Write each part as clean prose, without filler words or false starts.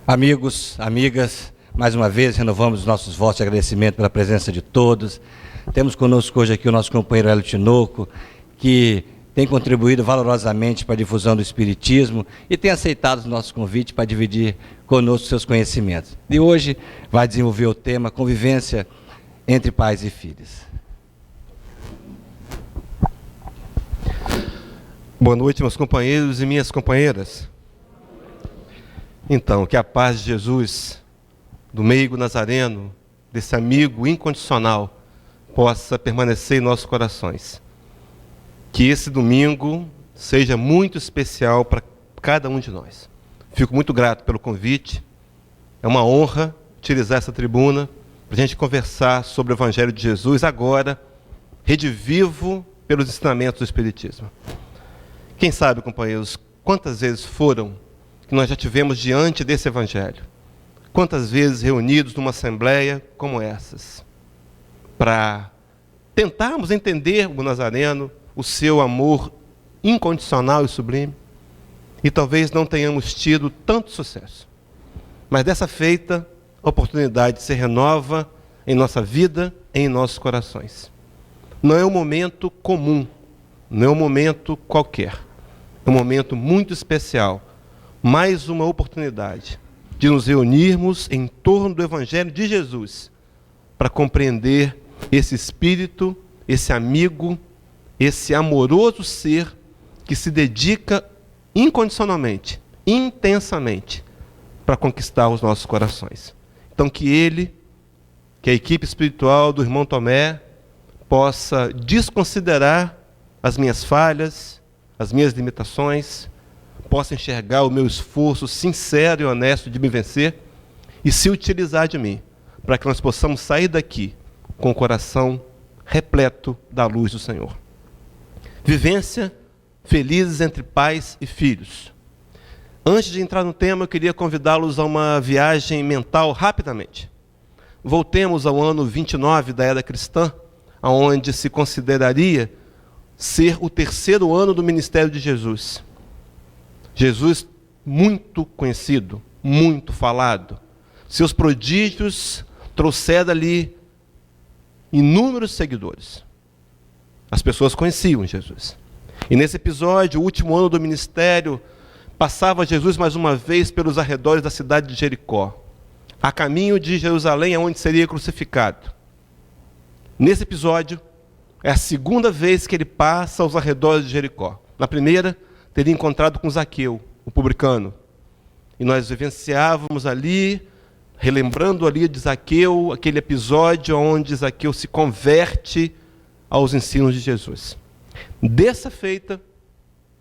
Amigos, amigas, mais uma vez renovamos os nossos votos de agradecimento pela presença de todos. Temos conosco hoje aqui o nosso companheiro Hélio Tinoco, que tem contribuído valorosamente para a difusão do Espiritismo e tem aceitado o nosso convite para dividir conosco seus conhecimentos. E hoje vai desenvolver o tema Convivência entre Pais e Filhos. Boa noite, meus companheiros e minhas companheiras. Então, que a paz de Jesus, do meigo nazareno, desse amigo incondicional, possa permanecer em nossos corações. Que esse domingo seja muito especial para cada um de nós. Fico muito grato pelo convite. É uma honra utilizar essa tribuna para a gente conversar sobre o Evangelho de Jesus agora, redivivo pelos ensinamentos do Espiritismo. Quem sabe, companheiros, quantas vezes foram que nós já tivemos diante desse Evangelho? Quantas vezes reunidos numa assembleia como essas, para tentarmos entender o Nazareno, o seu amor incondicional e sublime, e talvez não tenhamos tido tanto sucesso. Mas dessa feita, a oportunidade se renova em nossa vida, em nossos corações. Não é um momento comum, não é um momento qualquer. É um momento muito especial. Mais uma oportunidade de nos reunirmos em torno do Evangelho de Jesus para compreender esse Espírito, esse amigo, esse amoroso ser que se dedica incondicionalmente, intensamente, para conquistar os nossos corações. Então que a equipe espiritual do irmão Tomé, possa desconsiderar as minhas falhas, as minhas limitações, possa enxergar o meu esforço sincero e honesto de me vencer e se utilizar de mim, para que nós possamos sair daqui com o coração repleto da luz do Senhor. Vivência felizes entre pais e filhos. Antes de entrar no tema, eu queria convidá-los a uma viagem mental rapidamente. Voltemos ao ano 29 da era cristã, onde se consideraria ser o terceiro ano do ministério de Jesus. Jesus, muito conhecido, muito falado. Seus prodígios trouxeram ali inúmeros seguidores. As pessoas conheciam Jesus. E nesse episódio, o último ano do ministério, passava Jesus mais uma vez pelos arredores da cidade de Jericó, a caminho de Jerusalém, aonde seria crucificado. Nesse episódio, é a segunda vez que ele passa aos arredores de Jericó. Na primeira, teria encontrado com Zaqueu, o publicano. E nós vivenciávamos ali, relembrando ali de Zaqueu, aquele episódio onde Zaqueu se converte aos ensinos de Jesus. Dessa feita,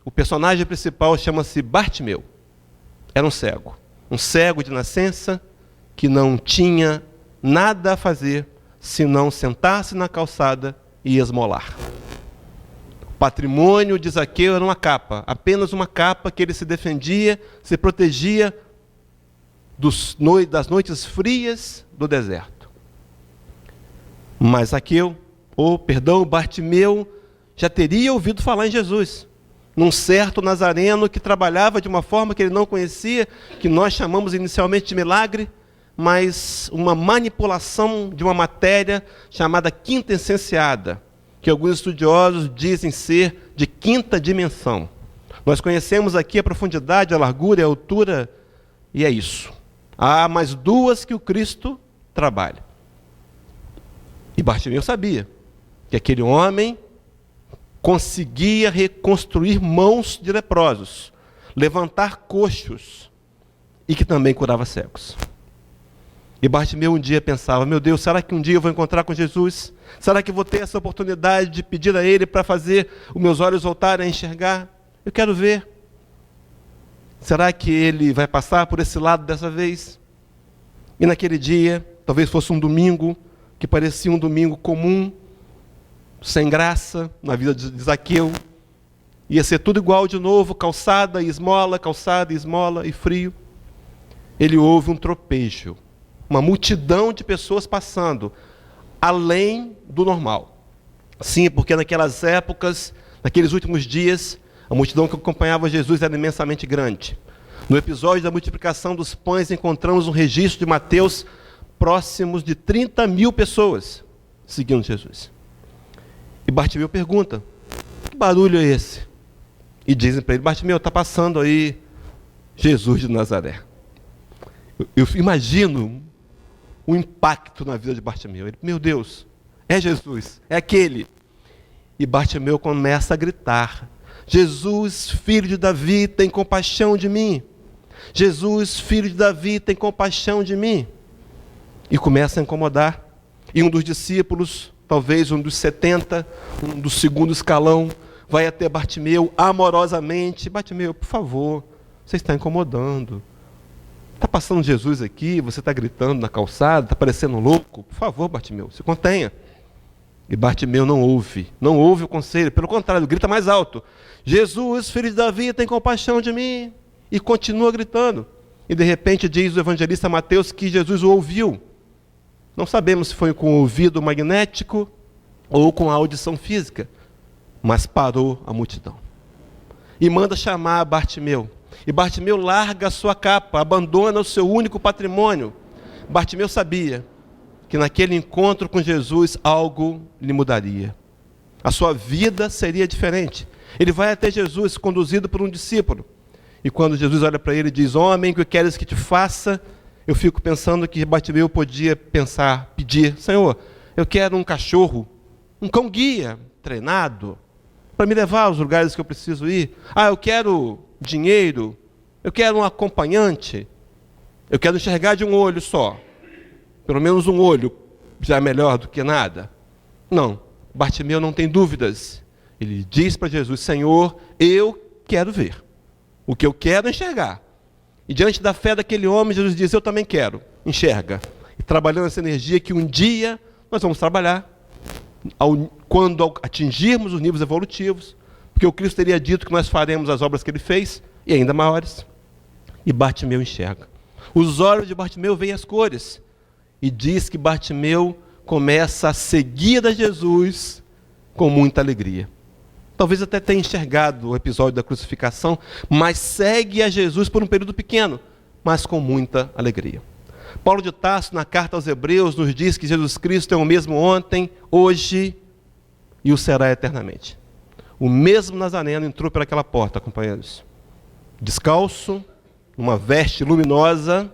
o personagem principal chama-se Bartimeu. Era um cego de nascença, que não tinha nada a fazer senão sentar-se na calçada e esmolar. O patrimônio de Zaqueu era uma capa, apenas uma capa que ele se defendia, se protegia das noites frias do deserto. Mas Bartimeu, já teria ouvido falar em Jesus, num certo nazareno que trabalhava de uma forma que ele não conhecia, que nós chamamos inicialmente de milagre, mas uma manipulação de uma matéria chamada quintessenciada, que alguns estudiosos dizem ser de quinta dimensão. Nós conhecemos aqui a profundidade, a largura e a altura, e é isso. Há mais duas que o Cristo trabalha. E Bartimeu sabia que aquele homem conseguia reconstruir mãos de leprosos, levantar coxos, e que também curava cegos. E Bartimeu um dia pensava, meu Deus, será que um dia eu vou encontrar com Jesus? Será que vou ter essa oportunidade de pedir a Ele para fazer os meus olhos voltarem a enxergar? Eu quero ver. Será que Ele vai passar por esse lado dessa vez? E naquele dia, talvez fosse um domingo, que parecia um domingo comum, sem graça, na vida de Zaqueu. Ia ser tudo igual de novo, calçada e esmola e frio. Ele ouve um tropejo. Uma multidão de pessoas passando, além do normal. Sim, porque naquelas épocas, naqueles últimos dias, a multidão que acompanhava Jesus era imensamente grande. No episódio da multiplicação dos pães, encontramos um registro de Mateus próximos de 30 mil pessoas seguindo Jesus. E Bartimeu pergunta: que barulho é esse? E dizem para ele: Bartimeu, está passando aí Jesus de Nazaré. Eu imagino o impacto na vida de Bartimeu. Ele: meu Deus, é Jesus, é aquele. E Bartimeu começa a gritar: Jesus, filho de Davi, tem compaixão de mim. Jesus, filho de Davi, tem compaixão de mim. E começa a incomodar. E um dos discípulos, talvez um dos 70, um do segundo escalão, vai até Bartimeu amorosamente: Bartimeu, por favor, você está incomodando. Está passando Jesus aqui, você está gritando na calçada, está parecendo louco. Por favor, Bartimeu, se contenha. E Bartimeu não ouve o conselho, pelo contrário, grita mais alto: Jesus, filho de Davi, tem compaixão de mim. E continua gritando. E de repente diz o evangelista Mateus que Jesus o ouviu. Não sabemos se foi com o ouvido magnético ou com a audição física, mas parou a multidão. E manda chamar Bartimeu. E Bartimeu larga a sua capa, abandona o seu único patrimônio. Bartimeu sabia que naquele encontro com Jesus algo lhe mudaria. A sua vida seria diferente. Ele vai até Jesus, conduzido por um discípulo. E quando Jesus olha para ele e diz: homem, o que queres que te faça? Eu fico pensando que Bartimeu podia pedir: Senhor, eu quero um cachorro, um cão guia, treinado, para me levar aos lugares que eu preciso ir. Eu quero dinheiro, eu quero um acompanhante, eu quero enxergar de um olho só. Pelo menos um olho já é melhor do que nada. Não, Bartimeu não tem dúvidas. Ele diz para Jesus: Senhor, eu quero ver. O que eu quero é enxergar. E diante da fé daquele homem, Jesus diz: eu também quero, enxerga. E trabalhando essa energia que um dia nós vamos trabalhar, quando atingirmos os níveis evolutivos, porque o Cristo teria dito que nós faremos as obras que ele fez, e ainda maiores. E Bartimeu enxerga. Os olhos de Bartimeu veem as cores. E diz que Bartimeu começa a seguir a Jesus com muita alegria. Talvez até tenha enxergado o episódio da crucificação, mas segue a Jesus por um período pequeno, mas com muita alegria. Paulo de Tarso, na carta aos Hebreus, nos diz que Jesus Cristo é o mesmo ontem, hoje e o será eternamente. O mesmo Nazareno entrou por aquela porta, companheiros, descalço, numa veste luminosa,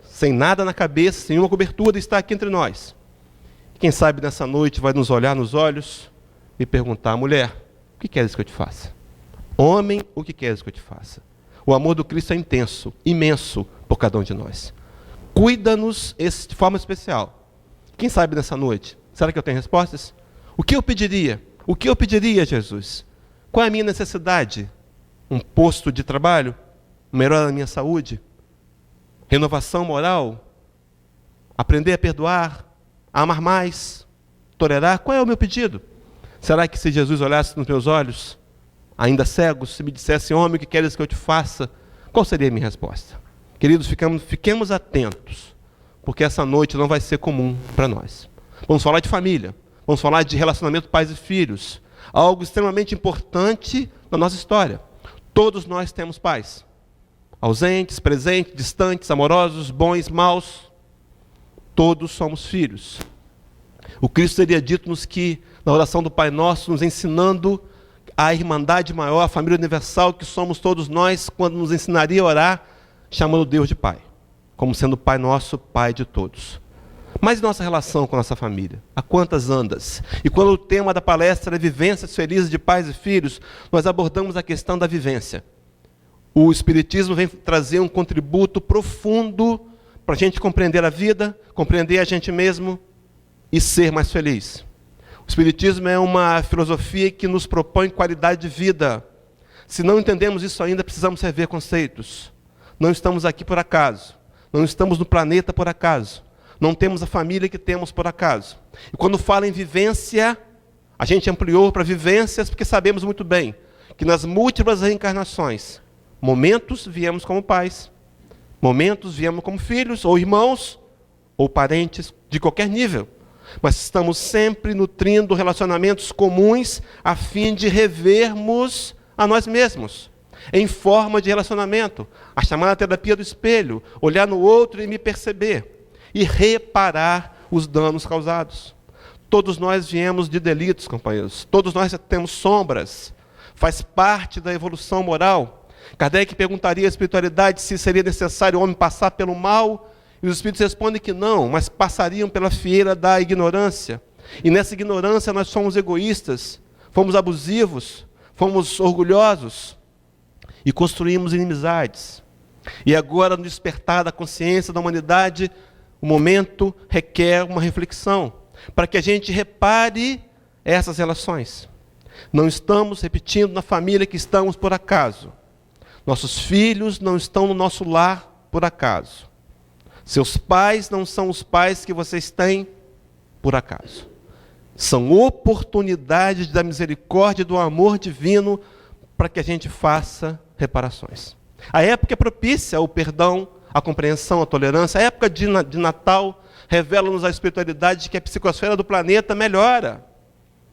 sem nada na cabeça, sem uma cobertura, está aqui entre nós. Quem sabe nessa noite vai nos olhar nos olhos e perguntar: mulher, o que queres que eu te faça? Homem, o que queres que eu te faça? O amor do Cristo é intenso, imenso por cada um de nós. Cuida-nos de forma especial. Quem sabe nessa noite? Será que eu tenho respostas? O que eu pediria? O que eu pediria, Jesus? Qual é a minha necessidade? Um posto de trabalho? Melhora a minha saúde? Renovação moral? Aprender a perdoar? A amar mais? Tolerar? Qual é o meu pedido? Será que se Jesus olhasse nos meus olhos, ainda cegos, se me dissesse: homem, o que queres que eu te faça? Qual seria a minha resposta? Queridos, fiquemos atentos, porque essa noite não vai ser comum para nós. Vamos falar de família, vamos falar de relacionamento pais e filhos, algo extremamente importante na nossa história. Todos nós temos pais, ausentes, presentes, distantes, amorosos, bons, maus. Todos somos filhos. O Cristo teria dito-nos que, na oração do Pai Nosso, nos ensinando a irmandade maior, a família universal que somos todos nós, quando nos ensinaria a orar, chamando Deus de Pai, como sendo Pai Nosso, Pai de todos. Mas nossa relação com a nossa família? A quantas andas? E quando o tema da palestra é vivências felizes de pais e filhos, nós abordamos a questão da vivência. O Espiritismo vem trazer um contributo profundo para a gente compreender a vida, compreender a gente mesmo e ser mais feliz. O Espiritismo é uma filosofia que nos propõe qualidade de vida. Se não entendemos isso ainda, precisamos rever conceitos. Não estamos aqui por acaso. Não estamos no planeta por acaso. Não temos a família que temos por acaso. E quando fala em vivência, a gente ampliou para vivências, porque sabemos muito bem que nas múltiplas reencarnações, momentos viemos como pais, momentos viemos como filhos, ou irmãos, ou parentes de qualquer nível. Mas estamos sempre nutrindo relacionamentos comuns a fim de revermos a nós mesmos. em forma de relacionamento, a chamada terapia do espelho, olhar no outro e me perceber, e reparar os danos causados. Todos nós viemos de delitos, companheiros, todos nós temos sombras, faz parte da evolução moral. Kardec perguntaria à espiritualidade se seria necessário o homem passar pelo mal, e os espíritos respondem que não, mas passariam pela fieira da ignorância. E nessa ignorância nós fomos egoístas, fomos abusivos, fomos orgulhosos e construímos inimizades. E agora, no despertar da consciência da humanidade, o momento requer uma reflexão, para que a gente repare essas relações. Não estamos repetindo na família que estamos por acaso. Nossos filhos não estão no nosso lar por acaso. Seus pais não são os pais que vocês têm por acaso. São oportunidades da misericórdia e do amor divino para que a gente faça reparações. A época é propícia ao perdão, à compreensão, à tolerância. A época de Natal revela-nos a espiritualidade de que a psicosfera do planeta melhora.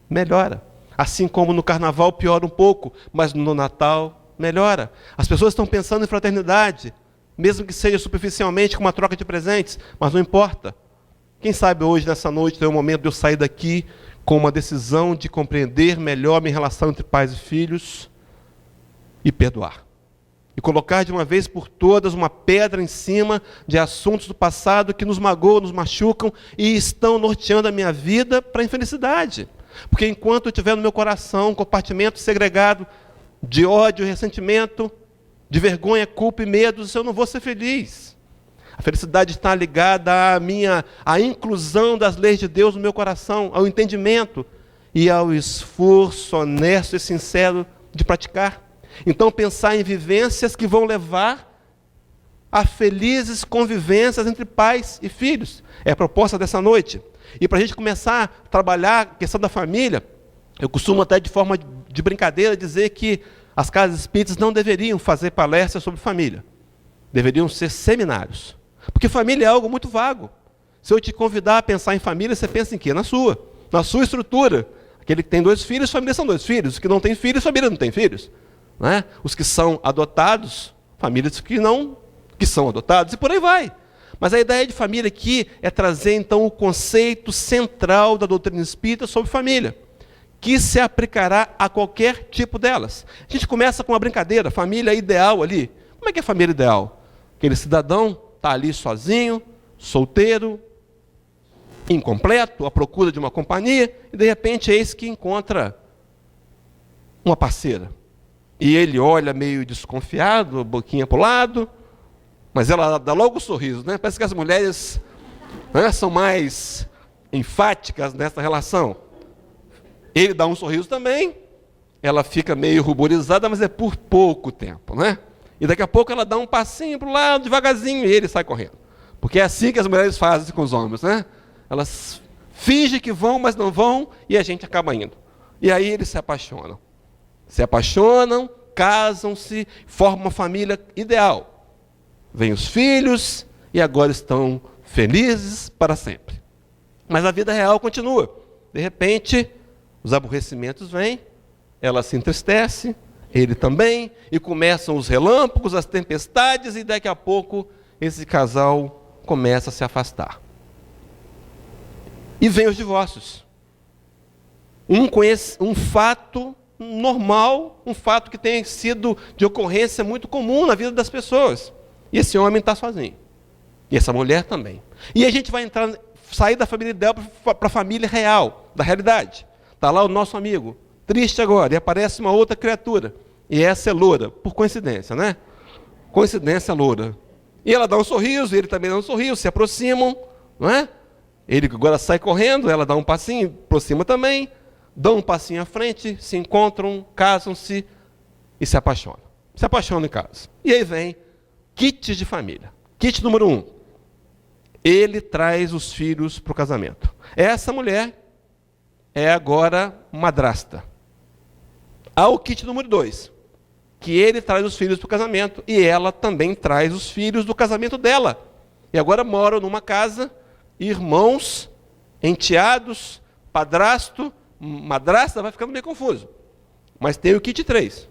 Melhora. Assim como no carnaval piora um pouco, mas no Natal melhora. As pessoas estão pensando em fraternidade, mesmo que seja superficialmente com uma troca de presentes, mas não importa. Quem sabe hoje, nessa noite, é o momento de eu sair daqui com uma decisão de compreender melhor a minha relação entre pais e filhos e perdoar. E colocar de uma vez por todas uma pedra em cima de assuntos do passado que nos magoam, nos machucam e estão norteando a minha vida para a infelicidade. Porque enquanto eu tiver no meu coração um compartimento segregado de ódio, ressentimento, de vergonha, culpa e medos, eu não vou ser feliz. A felicidade está ligada à inclusão das leis de Deus no meu coração, ao entendimento e ao esforço honesto e sincero de praticar. Então, pensar em vivências que vão levar a felizes convivências entre pais e filhos. É a proposta dessa noite. E para a gente começar a trabalhar a questão da família, eu costumo até de forma de brincadeira dizer que as casas espíritas não deveriam fazer palestras sobre família. Deveriam ser seminários. Porque família é algo muito vago. Se eu te convidar a pensar em família, você pensa em quê? Na sua estrutura. Aquele que tem 2 filhos, família são 2 filhos. Os que não têm filhos, família não tem filhos. Não é? Os que são adotados, famílias que são adotados, e por aí vai. Mas a ideia de família aqui é trazer, então, o conceito central da doutrina espírita sobre família, que se aplicará a qualquer tipo delas. A gente começa com uma brincadeira, família ideal ali. Como é que é a família ideal? Aquele cidadão está ali sozinho, solteiro, incompleto, à procura de uma companhia, e de repente eis que encontra uma parceira. E ele olha meio desconfiado, boquinha para o lado, mas ela dá logo um sorriso, né? Parece que as mulheres, né, são mais enfáticas nessa relação. Ele dá um sorriso também, ela fica meio ruborizada, mas é por pouco tempo, né? E daqui a pouco ela dá um passinho para o lado, devagarzinho, e ele sai correndo. Porque é assim que as mulheres fazem com os homens, né? Elas fingem que vão, mas não vão, e a gente acaba indo. E aí eles se apaixonam. Se apaixonam, casam-se, formam uma família ideal. Vêm os filhos, e agora estão felizes para sempre. Mas a vida real continua. De repente, os aborrecimentos vêm, ela se entristece, ele também, e começam os relâmpagos, as tempestades, e daqui a pouco esse casal começa a se afastar. E vem os divórcios. Um fato normal, um fato que tem sido de ocorrência muito comum na vida das pessoas. E esse homem está sozinho. E essa mulher também. E a gente vai sair da família ideal para a família real, da realidade. Está lá o nosso amigo, triste agora, e aparece uma outra criatura. E essa é loura, por coincidência, né? Coincidência loura. E ela dá um sorriso, ele também dá um sorriso, se aproximam, não é? Ele agora sai correndo, ela dá um passinho, aproxima também, dão um passinho à frente, se encontram, casam-se e se apaixonam. Se apaixonam em casa. E aí vem kit de família. Kit número 1. Ele traz os filhos para o casamento. Essa mulher é agora madrasta. Há o kit número 2, que ele traz os filhos para o casamento, e ela também traz os filhos do casamento dela. E agora moram numa casa, irmãos, enteados, padrasto, madrasta, vai ficando meio confuso. Mas tem o kit 3,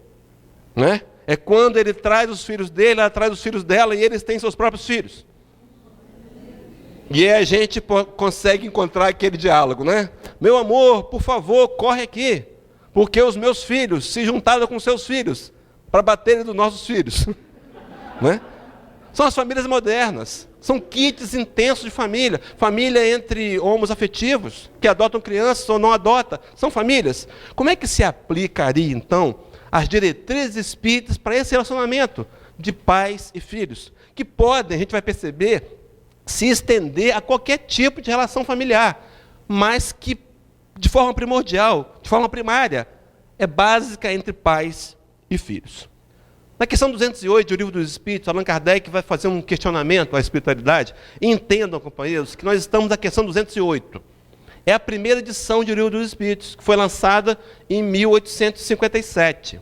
né? é quando ele traz os filhos dele, ela traz os filhos dela e eles têm seus próprios filhos. E aí a gente consegue encontrar aquele diálogo, né? Meu amor, por favor, corre aqui, porque os meus filhos se juntaram com seus filhos para baterem dos nossos filhos. Né? São as famílias modernas, são kits intensos de família, família entre homoafetivos, que adotam crianças ou não adotam, são famílias. Como é que se aplicaria, então, as diretrizes espíritas para esse relacionamento de pais e filhos, que podem, a gente vai perceber, se estender a qualquer tipo de relação familiar, mas que, de forma primordial, de forma primária, é básica entre pais e filhos. Na questão 208 do Livro dos Espíritos, Allan Kardec vai fazer um questionamento à espiritualidade. E entendam, companheiros, que nós estamos na questão 208. É a primeira edição do Livro dos Espíritos, que foi lançada em 1857.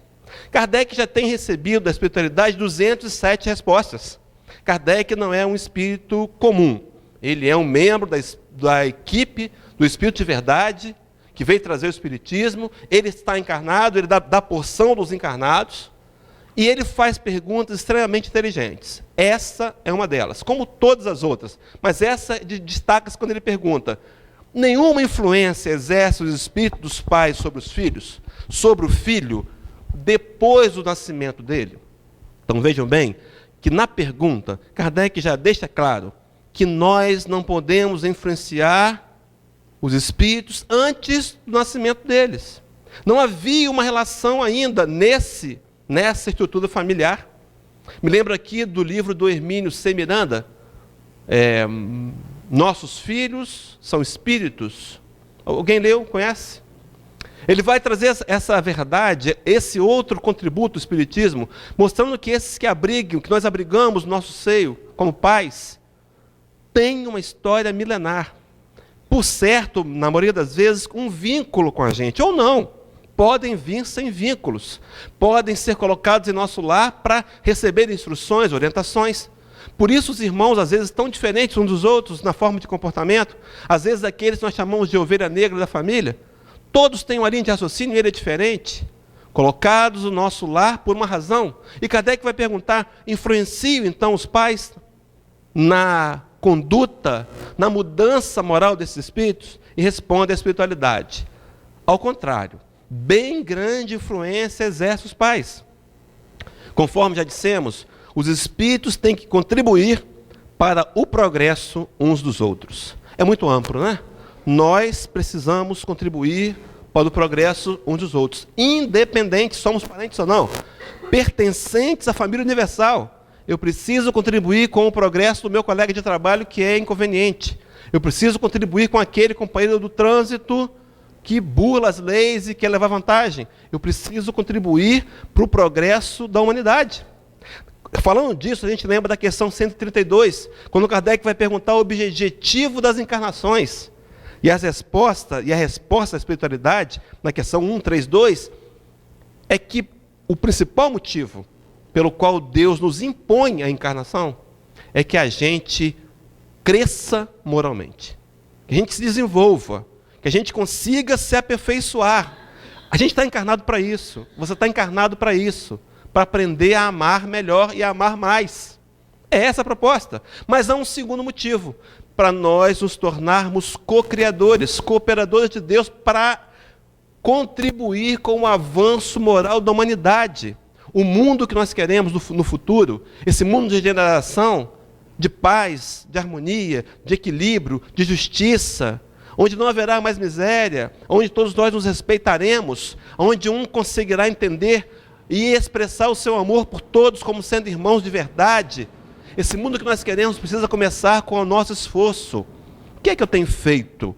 Kardec já tem recebido da espiritualidade 207 respostas. Kardec não é um espírito comum. Ele é um membro da equipe do Espírito de Verdade, que veio trazer o espiritismo. Ele está encarnado, ele dá porção dos encarnados. E ele faz perguntas extremamente inteligentes. Essa é uma delas, como todas as outras. Mas essa destaca-se quando ele pergunta: nenhuma influência exerce os espíritos dos pais sobre os filhos, sobre o filho, depois do nascimento dele? Então vejam bem que na pergunta, Kardec já deixa claro que nós não podemos influenciar os espíritos antes do nascimento deles. Não havia uma relação ainda nessa estrutura familiar. Me lembro aqui do livro do Hermínio C. Miranda, Nossos Filhos são Espíritos. Alguém leu? Conhece? Ele vai trazer essa verdade, esse outro contributo do Espiritismo, mostrando que esses que nós abrigamos no nosso seio, como pais, têm uma história milenar. Por certo, na maioria das vezes, um vínculo com a gente, ou não. Podem vir sem vínculos, podem ser colocados em nosso lar para receber instruções, orientações. Por isso os irmãos, às vezes, tão diferentes uns dos outros na forma de comportamento, às vezes aqueles que nós chamamos de ovelha negra da família, todos têm uma linha de raciocínio e ele é diferente, colocados no nosso lar por uma razão. E Kardec vai perguntar: influenciam então os pais na conduta, na mudança moral desses espíritos? E responde a espiritualidade: ao contrário, bem grande influência exerce os pais. Conforme já dissemos, os espíritos têm que contribuir para o progresso uns dos outros. É muito amplo, né? Nós precisamos contribuir para o progresso uns dos outros, independente se somos parentes ou não, pertencentes à família universal. Eu preciso contribuir com o progresso do meu colega de trabalho que é inconveniente. Eu preciso contribuir com aquele companheiro do trânsito que burla as leis e quer levar vantagem. Eu preciso contribuir para o progresso da humanidade. Falando disso, a gente lembra da questão 132, quando Kardec vai perguntar o objetivo das encarnações. E a resposta da espiritualidade, na questão 132, é que o principal motivo pelo qual Deus nos impõe a encarnação é que a gente cresça moralmente, que a gente se desenvolva, que a gente consiga se aperfeiçoar. A gente está encarnado para isso, você está encarnado para isso, para aprender a amar melhor e a amar mais. É essa a proposta. Mas há um segundo motivo, para nós nos tornarmos co-criadores, cooperadores de Deus, para contribuir com o avanço moral da humanidade. O mundo que nós queremos no futuro, esse mundo de regeneração, de paz, de harmonia, de equilíbrio, de justiça, onde não haverá mais miséria, onde todos nós nos respeitaremos, onde um conseguirá entender e expressar o seu amor por todos como sendo irmãos de verdade. Esse mundo que nós queremos precisa começar com o nosso esforço. O que é que eu tenho feito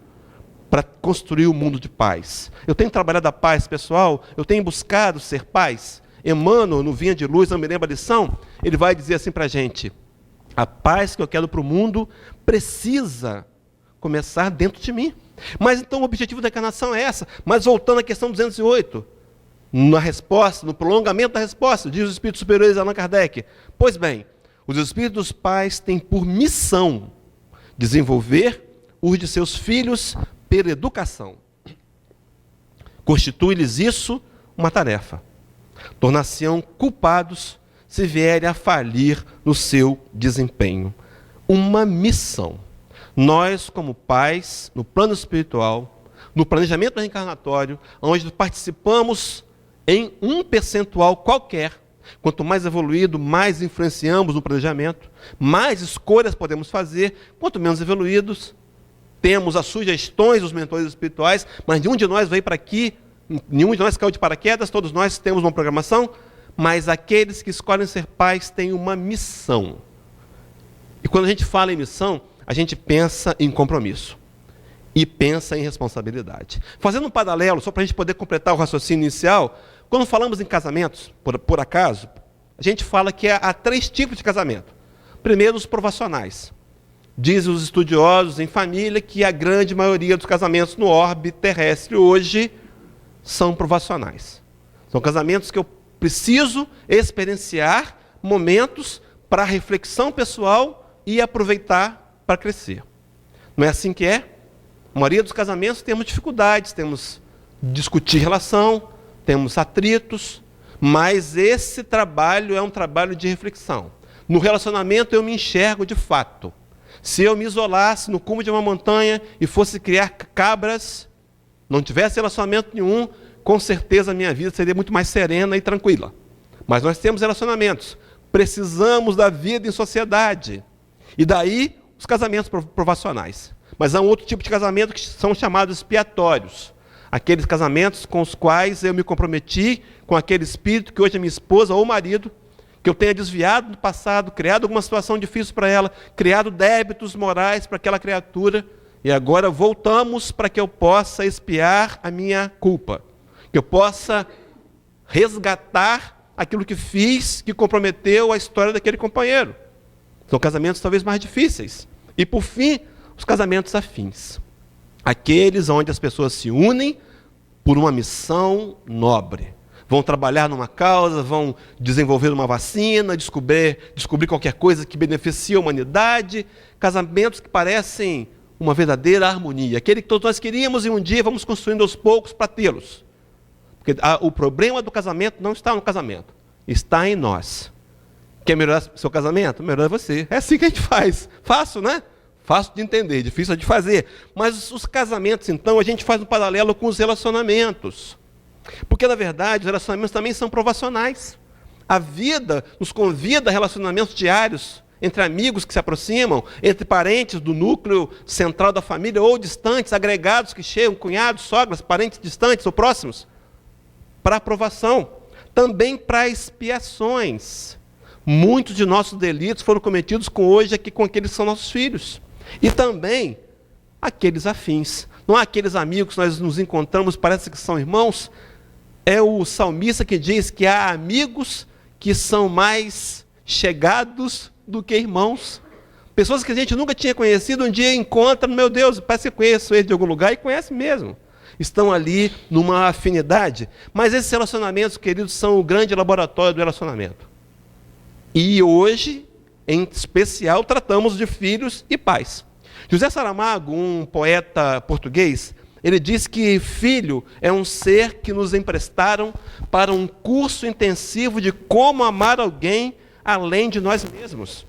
para construir um mundo de paz? Eu tenho trabalhado a paz pessoal? Eu tenho buscado ser paz? Emmanuel, no Vinha de Luz, não me lembro a lição, ele vai dizer assim para a gente: a paz que eu quero para o mundo precisa começar dentro de mim. Mas então o objetivo da encarnação é essa. Mas voltando à questão 208, na resposta, no prolongamento da resposta, diz os Espíritos Superiores Allan Kardec: pois bem, os Espíritos dos pais têm por missão desenvolver os de seus filhos pela educação. Constitui-lhes isso uma tarefa. Tornar-se-ão culpados se vierem a falir no seu desempenho. Uma missão. Nós, como pais, no plano espiritual, no planejamento reencarnatório, onde participamos em um percentual qualquer, quanto mais evoluído, mais influenciamos no planejamento, mais escolhas podemos fazer, quanto menos evoluídos, temos as sugestões dos mentores espirituais, mas nenhum de nós veio para aqui, nenhum de nós caiu de paraquedas, todos nós temos uma programação, mas aqueles que escolhem ser pais têm uma missão. E quando a gente fala em missão, a gente pensa em compromisso e pensa em responsabilidade. Fazendo um paralelo, só para a gente poder completar o raciocínio inicial, quando falamos em casamentos, por acaso, a gente fala que há 3 tipos de casamento. Primeiro, os provacionais. Dizem os estudiosos em família que a grande maioria dos casamentos no orbe terrestre hoje são provacionais. São casamentos que eu preciso experienciar momentos para reflexão pessoal e aproveitar para crescer. Não é assim que é? A maioria dos casamentos temos dificuldades, temos discutir relação, temos atritos, mas esse trabalho é um trabalho de reflexão. No relacionamento eu me enxergo de fato. Se eu me isolasse no cume de uma montanha e fosse criar cabras, não tivesse relacionamento nenhum, com certeza a minha vida seria muito mais serena e tranquila. Mas nós temos relacionamentos, precisamos da vida em sociedade. E daí os casamentos provacionais. Mas há um outro tipo de casamento que são chamados expiatórios. Aqueles casamentos com os quais eu me comprometi com aquele espírito que hoje é minha esposa ou marido, que eu tenha desviado no passado, criado alguma situação difícil para ela, criado débitos morais para aquela criatura, e agora voltamos para que eu possa expiar a minha culpa, que eu possa resgatar aquilo que fiz, que comprometeu a história daquele companheiro. São casamentos talvez mais difíceis. E por fim, os casamentos afins. Aqueles onde as pessoas se unem por uma missão nobre. Vão trabalhar numa causa, vão desenvolver uma vacina, descobrir qualquer coisa que beneficie a humanidade. Casamentos que parecem uma verdadeira harmonia. Aquele que todos nós queríamos e um dia vamos construindo aos poucos para tê-los. Porque o problema do casamento não está no casamento, está em nós. Quer melhorar seu casamento? Melhora você. É assim que a gente faz. Fácil, né? Fácil de entender, difícil de fazer. Mas os casamentos, então, a gente faz um paralelo com os relacionamentos. Porque, na verdade, os relacionamentos também são provacionais. A vida nos convida a relacionamentos diários, entre amigos que se aproximam, entre parentes do núcleo central da família, ou distantes, agregados que chegam, cunhados, sogras, parentes distantes ou próximos, para aprovação. Também para expiações. Muitos de nossos delitos foram cometidos com aqueles que são nossos filhos. E também aqueles afins. Não há aqueles amigos que nós nos encontramos, parece que são irmãos. É o salmista que diz que há amigos que são mais chegados do que irmãos. Pessoas que a gente nunca tinha conhecido, um dia encontra, meu Deus, parece que conheço ele de algum lugar, e conhece mesmo. Estão ali numa afinidade. Mas esses relacionamentos, queridos, são o grande laboratório do relacionamento. E hoje, em especial, tratamos de filhos e pais. José Saramago, um poeta português, ele diz que filho é um ser que nos emprestaram para um curso intensivo de como amar alguém além de nós mesmos,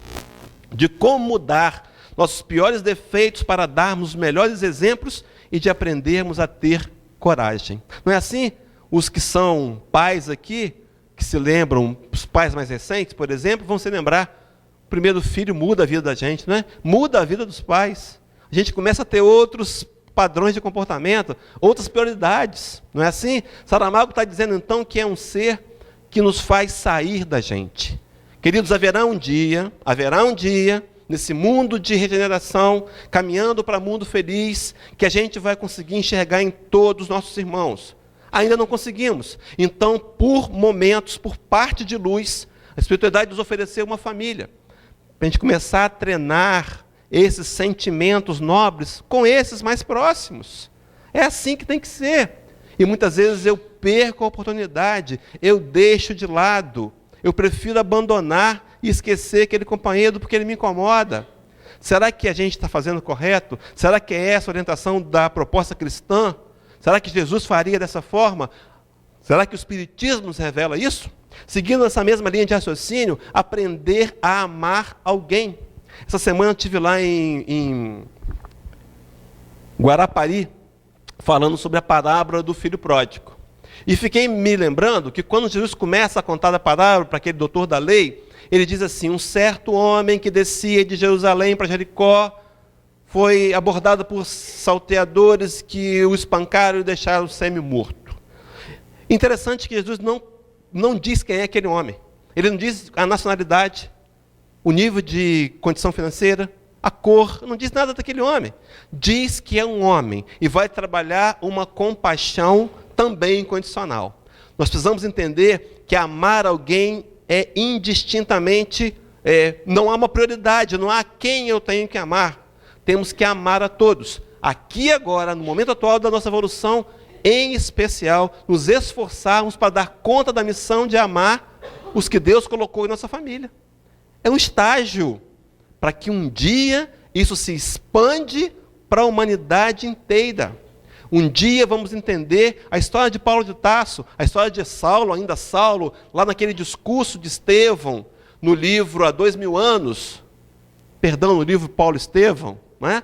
de como mudar nossos piores defeitos para darmos os melhores exemplos e de aprendermos a ter coragem. Não é assim? Os que são pais aqui, que se lembram, os pais mais recentes, por exemplo, vão se lembrar, o primeiro filho muda a vida da gente, não é? Muda a vida dos pais. A gente começa a ter outros padrões de comportamento, outras prioridades, não é assim? Saramago está dizendo então que é um ser que nos faz sair da gente. Queridos, haverá um dia, nesse mundo de regeneração, caminhando para um mundo feliz, que a gente vai conseguir enxergar em todos os nossos irmãos. Ainda não conseguimos. Então, por momentos, por parte de luz, a espiritualidade nos ofereceu uma família, para a gente começar a treinar esses sentimentos nobres com esses mais próximos. É assim que tem que ser. E muitas vezes eu perco a oportunidade, eu deixo de lado, eu prefiro abandonar e esquecer aquele companheiro porque ele me incomoda. Será que a gente está fazendo correto? Será que é essa a orientação da proposta cristã? Será que Jesus faria dessa forma? Será que o Espiritismo nos revela isso? Seguindo essa mesma linha de raciocínio, aprender a amar alguém. Essa semana eu estive lá em Guarapari, falando sobre a parábola do filho pródigo. E fiquei me lembrando que quando Jesus começa a contar a parábola para aquele doutor da lei, ele diz assim: um certo homem que descia de Jerusalém para Jericó foi abordado por salteadores que o espancaram e o deixaram semi-morto. Interessante que Jesus não diz quem é aquele homem. Ele não diz a nacionalidade, o nível de condição financeira, a cor, não diz nada daquele homem. Diz que é um homem e vai trabalhar uma compaixão também incondicional. Nós precisamos entender que amar alguém é indistintamente, não há uma prioridade, não há quem eu tenho que amar. Temos que amar a todos. Aqui agora, no momento atual da nossa evolução, em especial, nos esforçarmos para dar conta da missão de amar os que Deus colocou em nossa família. É um estágio para que um dia isso se expande para a humanidade inteira. Um dia vamos entender a história de Paulo de Tarso, a história de Saulo, ainda Saulo, lá naquele discurso de Estevão, no livro Há 2000 anos, no livro Paulo e Estevão, né?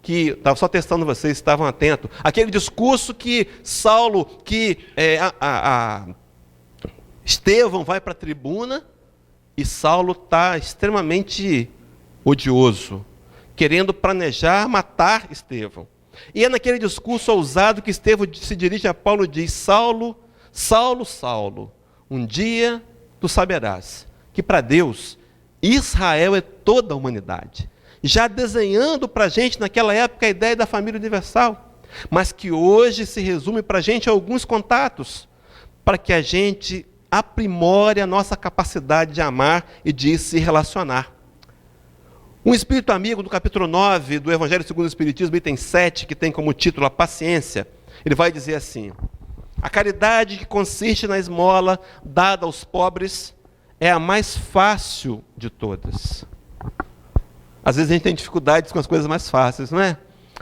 Que estava só testando vocês, estavam atentos. Aquele discurso que Saulo, Estevão vai para a tribuna e Saulo está extremamente odioso, querendo planejar matar Estevão. E é naquele discurso ousado que Estevão se dirige a Paulo e diz: Saulo, Saulo, Saulo, um dia tu saberás que para Deus Israel é toda a humanidade. Já desenhando para a gente naquela época a ideia da família universal, mas que hoje se resume para a gente a alguns contatos, para que a gente aprimore a nossa capacidade de amar e de se relacionar. Um espírito amigo, do capítulo 9 do Evangelho segundo o Espiritismo, item 7, que tem como título a paciência, ele vai dizer assim: a caridade que consiste na esmola dada aos pobres é a mais fácil de todas. Às vezes a gente tem dificuldades com as coisas mais fáceis, não é?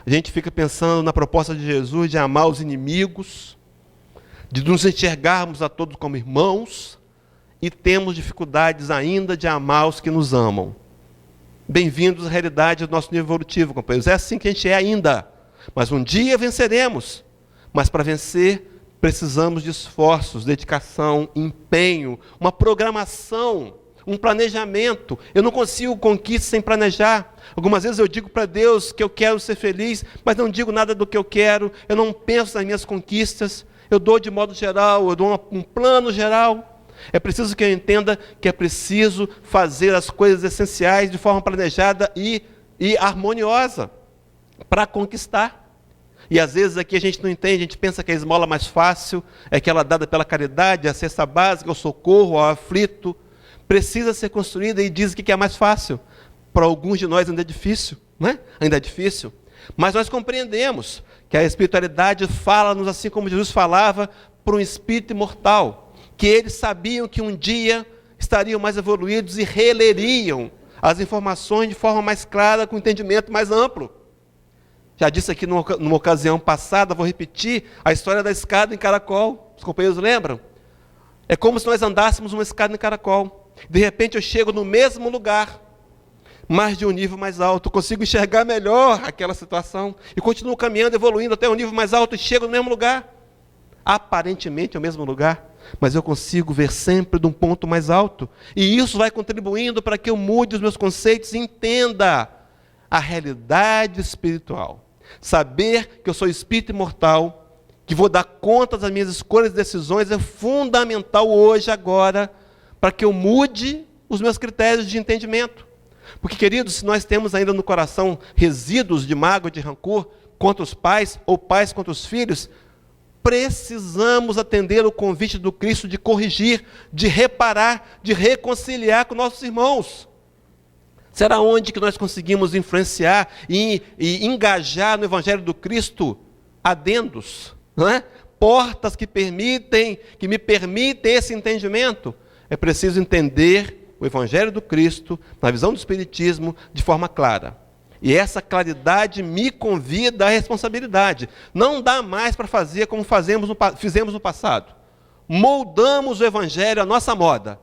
A gente fica pensando na proposta de Jesus de amar os inimigos, de nos enxergarmos a todos como irmãos, e temos dificuldades ainda de amar os que nos amam. Bem-vindos à realidade do nosso nível evolutivo, companheiros. É assim que a gente é ainda. Mas um dia venceremos. Mas para vencer, precisamos de esforços, dedicação, empenho, uma programação, um planejamento. Eu não consigo conquistas sem planejar. Algumas vezes eu digo para Deus que eu quero ser feliz, mas não digo nada do que eu quero. Eu não penso nas minhas conquistas. Eu dou de modo geral, eu dou um plano geral. É preciso que eu entenda que é preciso fazer as coisas essenciais de forma planejada e harmoniosa para conquistar. E às vezes aqui a gente não entende, a gente pensa que a esmola mais fácil é aquela dada pela caridade, a cesta básica, o socorro ao aflito. Precisa ser construída e diz que é mais fácil. Para alguns de nós ainda é difícil, né? Ainda é difícil. Mas nós compreendemos que a espiritualidade fala-nos assim como Jesus falava para um espírito imortal, que eles sabiam que um dia estariam mais evoluídos e releriam as informações de forma mais clara, com entendimento mais amplo. Já disse aqui numa ocasião passada, vou repetir, a história da escada em caracol. Os companheiros lembram? É como se nós andássemos uma escada em caracol. De repente eu chego no mesmo lugar, mas de um nível mais alto, consigo enxergar melhor aquela situação, e continuo caminhando, evoluindo até um nível mais alto, e chego no mesmo lugar. Aparentemente é o mesmo lugar, mas eu consigo ver sempre de um ponto mais alto. E isso vai contribuindo para que eu mude os meus conceitos e entenda a realidade espiritual. Saber que eu sou espírito imortal, que vou dar conta das minhas escolhas e decisões, é fundamental hoje, agora, para que eu mude os meus critérios de entendimento. Porque, queridos, se nós temos ainda no coração resíduos de mágoa, de rancor contra os pais, ou pais contra os filhos, precisamos atender o convite do Cristo de corrigir, de reparar, de reconciliar com nossos irmãos. Será onde que nós conseguimos influenciar e engajar no Evangelho do Cristo adendos, não é? Portas que me permitem esse entendimento. É preciso entender o Evangelho do Cristo, na visão do Espiritismo, de forma clara. E essa claridade me convida à responsabilidade. Não dá mais para fazer como fizemos no passado. moldamos o evangelho à nossa moda.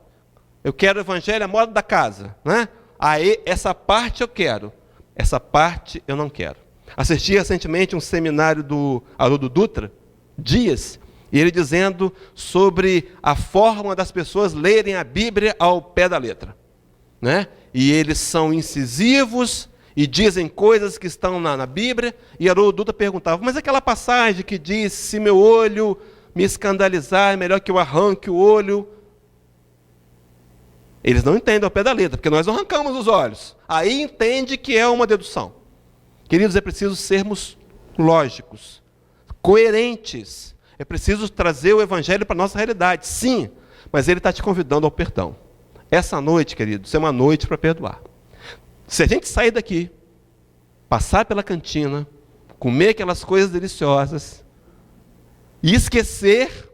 Eu quero o evangelho à moda da casa, né? Aí, essa parte eu quero, essa parte eu não quero. Assisti recentemente um seminário do Haroldo Dutra, Dias, e ele dizendo sobre a forma das pessoas lerem a Bíblia ao pé da letra, né? E eles são incisivos e dizem coisas que estão na Bíblia, e Haroldo Dutra perguntava, mas aquela passagem que diz, se meu olho me escandalizar, é melhor que eu arranque o olho. Eles não entendem ao pé da letra, porque nós não arrancamos os olhos. Aí entende que é uma dedução. Queridos, é preciso sermos lógicos, coerentes. É preciso trazer o evangelho para a nossa realidade, sim, mas ele está te convidando ao perdão. Essa noite, queridos, é uma noite para perdoar. Se a gente sair daqui, passar pela cantina, comer aquelas coisas deliciosas, e esquecer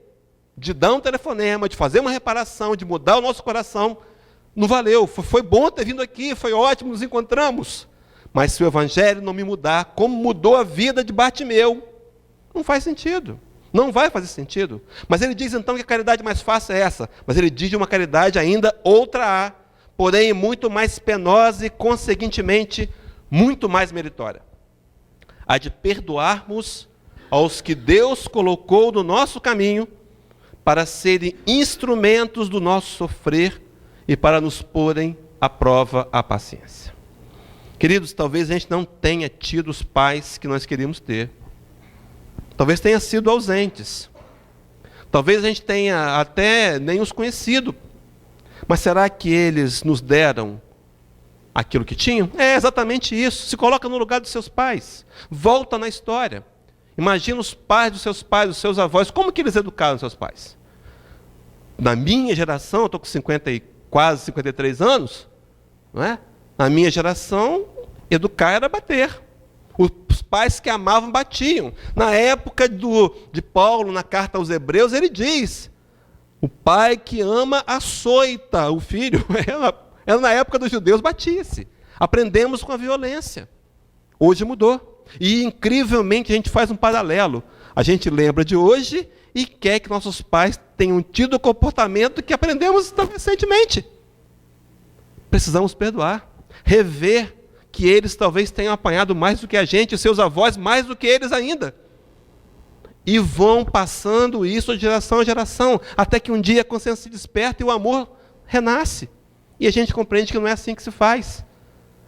de dar um telefonema, de fazer uma reparação, de mudar o nosso coração, não valeu. Foi bom ter vindo aqui, foi ótimo, nos encontramos. Mas se o evangelho não me mudar, como mudou a vida de Bartimeu, não faz sentido. Não vai fazer sentido. Mas ele diz então que a caridade mais fácil é essa. Mas ele diz de uma caridade ainda outra há, porém muito mais penosa e, conseguintemente, muito mais meritória. A de perdoarmos aos que Deus colocou no nosso caminho para serem instrumentos do nosso sofrer e para nos porem à prova a paciência. Queridos, talvez a gente não tenha tido os pais que nós queríamos ter. Talvez tenha sido ausentes. Talvez a gente tenha até nem os conhecido. Mas será que eles nos deram aquilo que tinham? É exatamente isso. Se coloca no lugar dos seus pais. Volta na história. Imagina os pais, dos seus avós. Como que eles educaram seus pais? Na minha geração, eu estou com quase 53 anos, não é? Na minha geração, educar era bater. Os pais que amavam batiam. Na época de Paulo, na carta aos Hebreus, ele diz, o pai que ama açoita o filho. Era na época dos judeus, batia-se. Aprendemos com a violência. Hoje mudou. E, incrivelmente, a gente faz um paralelo. A gente lembra de hoje e quer que nossos pais tenham tido o comportamento que aprendemos tão recentemente. Precisamos perdoar. Rever que eles talvez tenham apanhado mais do que a gente, os seus avós mais do que eles ainda. E vão passando isso de geração a geração, até que um dia a consciência se desperta e o amor renasce. E a gente compreende que não é assim que se faz.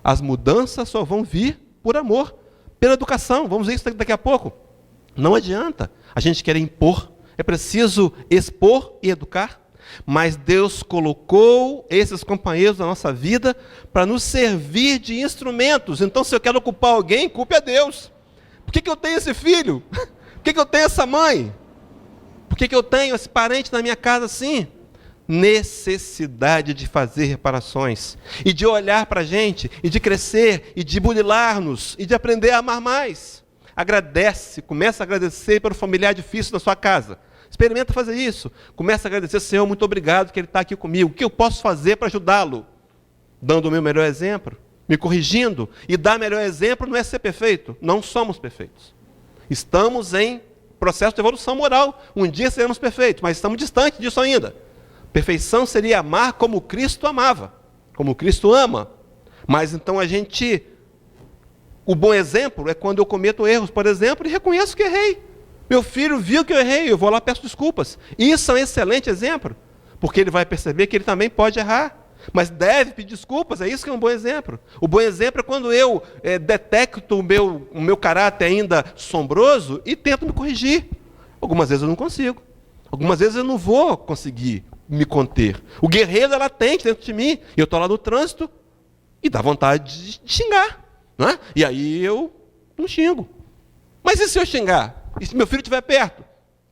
As mudanças só vão vir por amor, pela educação. Vamos ver isso daqui a pouco. Não adianta a gente querer impor. É preciso expor e educar. Mas Deus colocou esses companheiros na nossa vida para nos servir de instrumentos. Então, se eu quero culpar alguém, culpe a Deus. Por que eu tenho esse filho? Por que eu tenho essa mãe? Por que eu tenho esse parente na minha casa assim? Necessidade de fazer reparações. E de olhar para a gente, e de crescer, e de burilar-nos, e de aprender a amar mais. Agradece, começa a agradecer pelo familiar difícil da sua casa. Experimenta fazer isso. Começa a agradecer, Senhor, muito obrigado que Ele está aqui comigo. O que eu posso fazer para ajudá-lo? Dando o meu melhor exemplo, me corrigindo. E dar melhor exemplo não é ser perfeito. Não somos perfeitos. Estamos em processo de evolução moral. Um dia seremos perfeitos, mas estamos distantes disso ainda. Perfeição seria amar como Cristo amava, como Cristo ama. Mas então o bom exemplo é quando eu cometo erros, por exemplo, e reconheço que errei. Meu filho viu que eu errei, eu vou lá e peço desculpas. Isso é um excelente exemplo, porque ele vai perceber que ele também pode errar, mas deve pedir desculpas, é isso que é um bom exemplo. O bom exemplo é quando eu detecto o meu caráter ainda sombroso e tento me corrigir. Algumas vezes eu não consigo, algumas vezes eu não vou conseguir me conter. O guerreiro é latente dentro de mim, e eu estou lá no trânsito e dá vontade de xingar, não é? E aí eu não xingo. Mas e se eu xingar? E se meu filho estiver perto?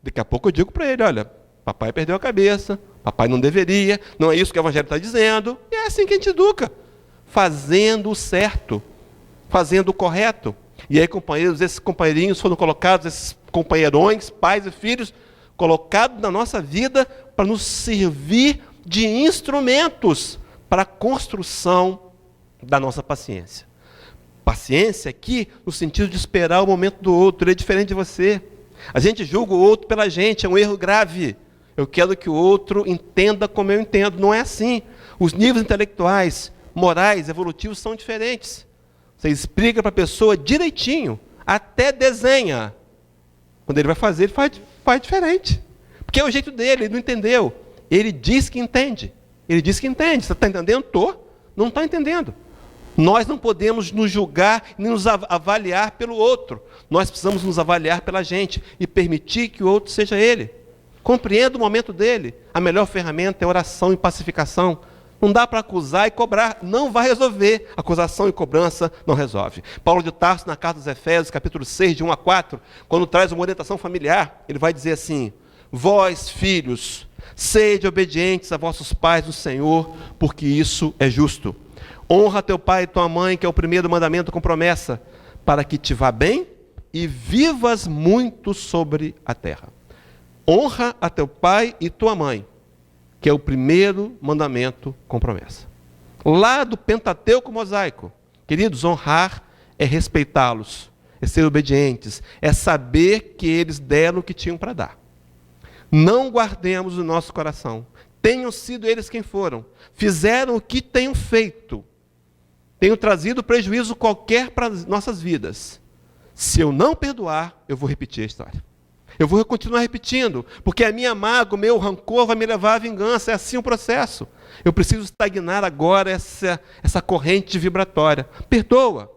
Daqui a pouco eu digo para ele, olha, papai perdeu a cabeça, papai não deveria, não é isso que o Evangelho está dizendo. E é assim que a gente educa, fazendo o certo, fazendo o correto. E aí, companheiros, esses companheirinhos foram colocados, esses companheirões, pais e filhos, colocados na nossa vida para nos servir de instrumentos para a construção da nossa paciência. Paciência aqui, no sentido de esperar o momento do outro, ele é diferente de você. A gente julga o outro pela gente, é um erro grave. Eu quero que o outro entenda como eu entendo. Não é assim. Os níveis intelectuais, morais, evolutivos são diferentes. Você explica para a pessoa direitinho, até desenha. Quando ele vai fazer, ele faz diferente. Porque é o jeito dele, ele não entendeu. Ele diz que entende. Ele diz que entende. Você está entendendo? Estou. Não está entendendo. Nós não podemos nos julgar nem nos avaliar pelo outro. Nós precisamos nos avaliar pela gente e permitir que o outro seja ele. Compreenda o momento dele. A melhor ferramenta é oração e pacificação. Não dá para acusar e cobrar, não vai resolver. Acusação e cobrança não resolve. Paulo de Tarso, na carta dos Efésios, capítulo 6, de 1 a 4, quando traz uma orientação familiar, ele vai dizer assim: vós, filhos, sede obedientes a vossos pais no Senhor, porque isso é justo. Honra teu pai e tua mãe, que é o primeiro mandamento com promessa, para que te vá bem e vivas muito sobre a terra. Honra a teu pai e tua mãe, que é o primeiro mandamento com promessa. Lá do Pentateuco mosaico, queridos, honrar é respeitá-los, é ser obedientes, é saber que eles deram o que tinham para dar. Não guardemos no nosso coração. Tenham sido eles quem foram, fizeram o que tenham feito, tenham trazido prejuízo qualquer para as nossas vidas. Se eu não perdoar, eu vou repetir a história. Eu vou continuar repetindo, porque a minha mágoa, o meu rancor vai me levar à vingança. É assim o processo. Eu preciso estagnar agora essa corrente vibratória. Perdoa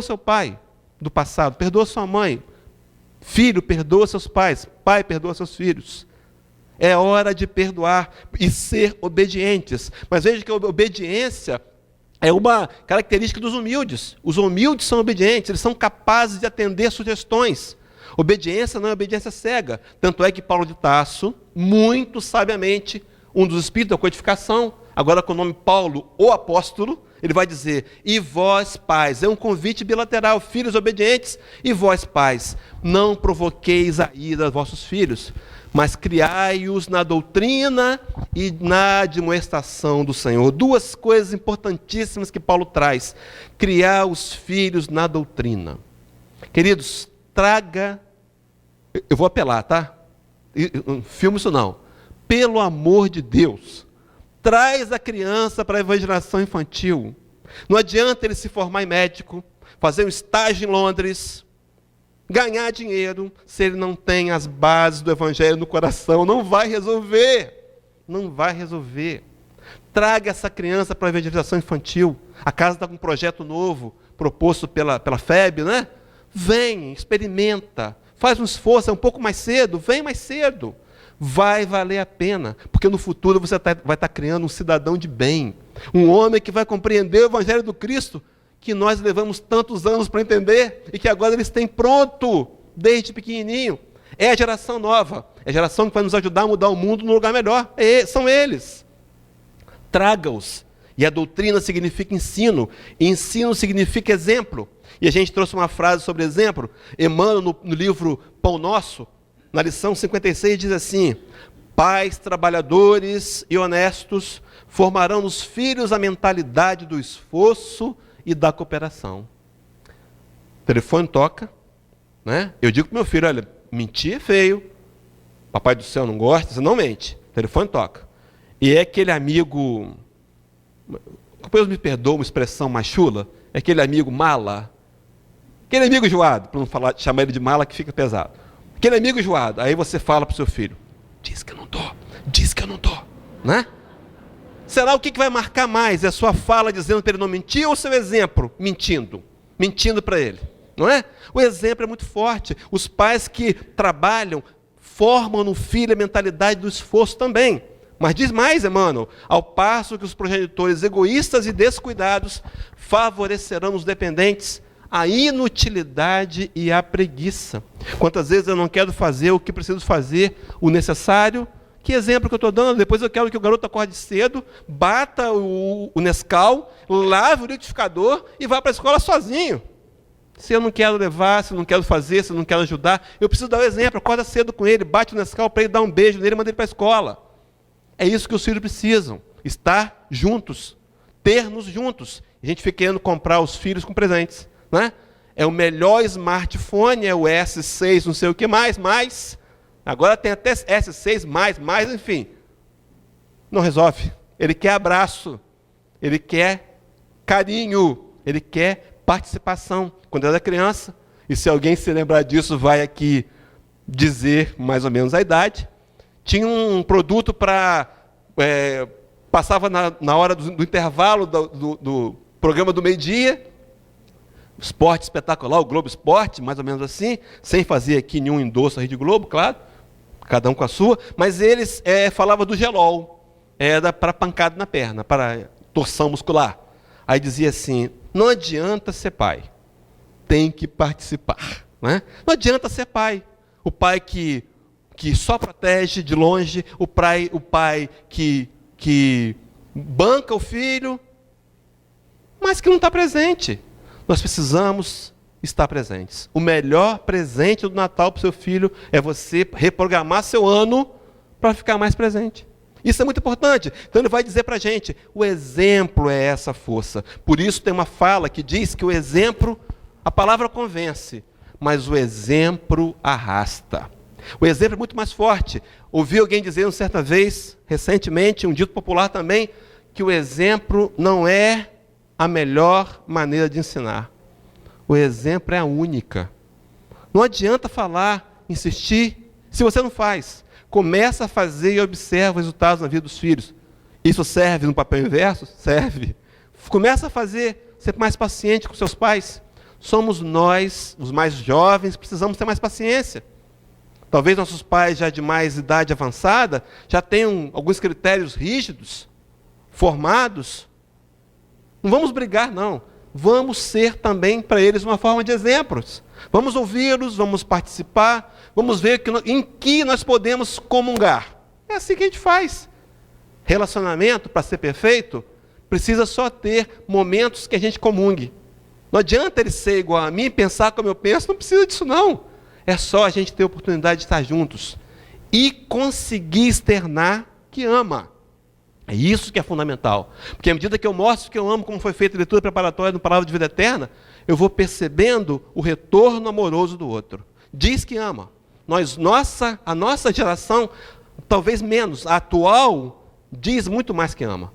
seu pai do passado, perdoa sua mãe. Filho, perdoa seus pais. Pai, perdoa seus filhos. É hora de perdoar e ser obedientes. Mas veja que a obediência é uma característica dos humildes. Os humildes são obedientes, eles são capazes de atender sugestões. Obediência não é obediência cega. Tanto é que Paulo de Tarso, muito sabiamente, um dos espíritos da codificação, agora com o nome Paulo, o apóstolo, ele vai dizer: e vós, pais, é um convite bilateral, filhos obedientes, e vós, pais, não provoqueis a ira dos vossos filhos, mas criai-os na doutrina e na admoestação do Senhor. Duas coisas importantíssimas que Paulo traz: criar os filhos na doutrina. Queridos, traga, eu vou apelar, tá? Não filme isso não. Pelo amor de Deus, traz a criança para a evangelização infantil. Não adianta ele se formar em médico, fazer um estágio em Londres, ganhar dinheiro, se ele não tem as bases do evangelho no coração. Não vai resolver. Não vai resolver. Traga essa criança para a evangelização infantil. A casa está com um projeto novo, proposto pela FEB, né? Vem, experimenta, faz um esforço, é um pouco mais cedo, vem mais cedo. Vai valer a pena, porque no futuro você vai estar criando um cidadão de bem, um homem que vai compreender o Evangelho do Cristo, que nós levamos tantos anos para entender, e que agora eles têm pronto, desde pequenininho. É a geração nova, é a geração que vai nos ajudar a mudar o mundo num lugar melhor. São eles. Traga-os. E a doutrina significa ensino, e ensino significa exemplo. E a gente trouxe uma frase sobre exemplo. Emmanuel, no livro Pão Nosso, na lição 56, diz assim: pais trabalhadores e honestos formarão nos filhos a mentalidade do esforço e da cooperação. O telefone toca, né? Eu digo para o meu filho: olha, mentir é feio, papai do céu não gosta, você não mente. O telefone toca. E é aquele amigo, depois me perdoa uma expressão mais chula, é aquele amigo mala, aquele amigo enjoado, para não chamar ele de mala que fica pesado. Aquele amigo enjoado. Aí você fala para o seu filho: diz que eu não estou, né? Será o que vai marcar mais? É a sua fala dizendo para ele não mentir, ou o seu exemplo mentindo para ele? Não é? O exemplo é muito forte. Os pais que trabalham formam no filho a mentalidade do esforço também. Mas diz mais, Emmanuel: ao passo que os progenitores egoístas e descuidados favorecerão os dependentes a inutilidade e a preguiça. Quantas vezes eu não quero fazer o que preciso fazer, o necessário? Que exemplo que eu estou dando? Depois eu quero que o garoto acorde cedo, bata o Nescau, lave o liquidificador e vá para a escola sozinho. Se eu não quero levar, se eu não quero fazer, se eu não quero ajudar, eu preciso dar o exemplo. Acorda cedo com ele, bate o Nescau para ele, dar um beijo nele e manda ele para a escola. É isso que os filhos precisam, estar juntos, ter-nos juntos. A gente fica querendo comprar os filhos com presentes, né? É o melhor smartphone, é o S6, não sei o que mais, mas Agora tem até S6, mais, enfim. Não resolve. Ele quer abraço. Ele quer carinho. Ele quer participação. Quando eu era criança, e se alguém se lembrar disso, vai aqui dizer mais ou menos a idade, tinha um produto para... passava na hora do intervalo do programa do meio-dia, esporte espetacular, o Globo Esporte, mais ou menos assim, sem fazer aqui nenhum endosso à Rede Globo, claro, cada um com a sua, mas eles falavam do gelol, era para pancada na perna, para torção muscular. Aí dizia assim, não adianta ser pai, tem que participar. Né? Não adianta ser pai, o pai que só protege de longe, o pai que banca o filho, mas que não está presente. Nós precisamos estar presentes. O melhor presente do Natal para o seu filho é você reprogramar seu ano para ficar mais presente. Isso é muito importante. Então ele vai dizer para a gente, o exemplo é essa força. Por isso tem uma fala que diz que o exemplo, a palavra convence, mas o exemplo arrasta. O exemplo é muito mais forte. Ouvi alguém dizer certa vez, recentemente, um dito popular também, que o exemplo não é a melhor maneira de ensinar. O exemplo é a única. Não adianta falar, insistir, se você não faz. Começa a fazer e observa os resultados na vida dos filhos. Isso serve no papel inverso? Serve. Começa a fazer, ser mais paciente com seus pais. Somos nós, os mais jovens, precisamos ter mais paciência. Talvez nossos pais, já de mais idade avançada, já tenham alguns critérios rígidos, formados. Não vamos brigar, não. Vamos ser também para eles uma forma de exemplos. Vamos ouvi-los, vamos participar, vamos ver em que nós podemos comungar. É assim que a gente faz. Relacionamento, para ser perfeito, precisa só ter momentos que a gente comungue. Não adianta ele ser igual a mim, pensar como eu penso, não precisa disso não. É só a gente ter a oportunidade de estar juntos e conseguir externar que ama. É isso que é fundamental. Porque à medida que eu mostro que eu amo, como foi feita a leitura preparatória no Palavra de Vida Eterna, eu vou percebendo o retorno amoroso do outro. Diz que ama. A nossa geração, talvez menos, a atual, diz muito mais que ama.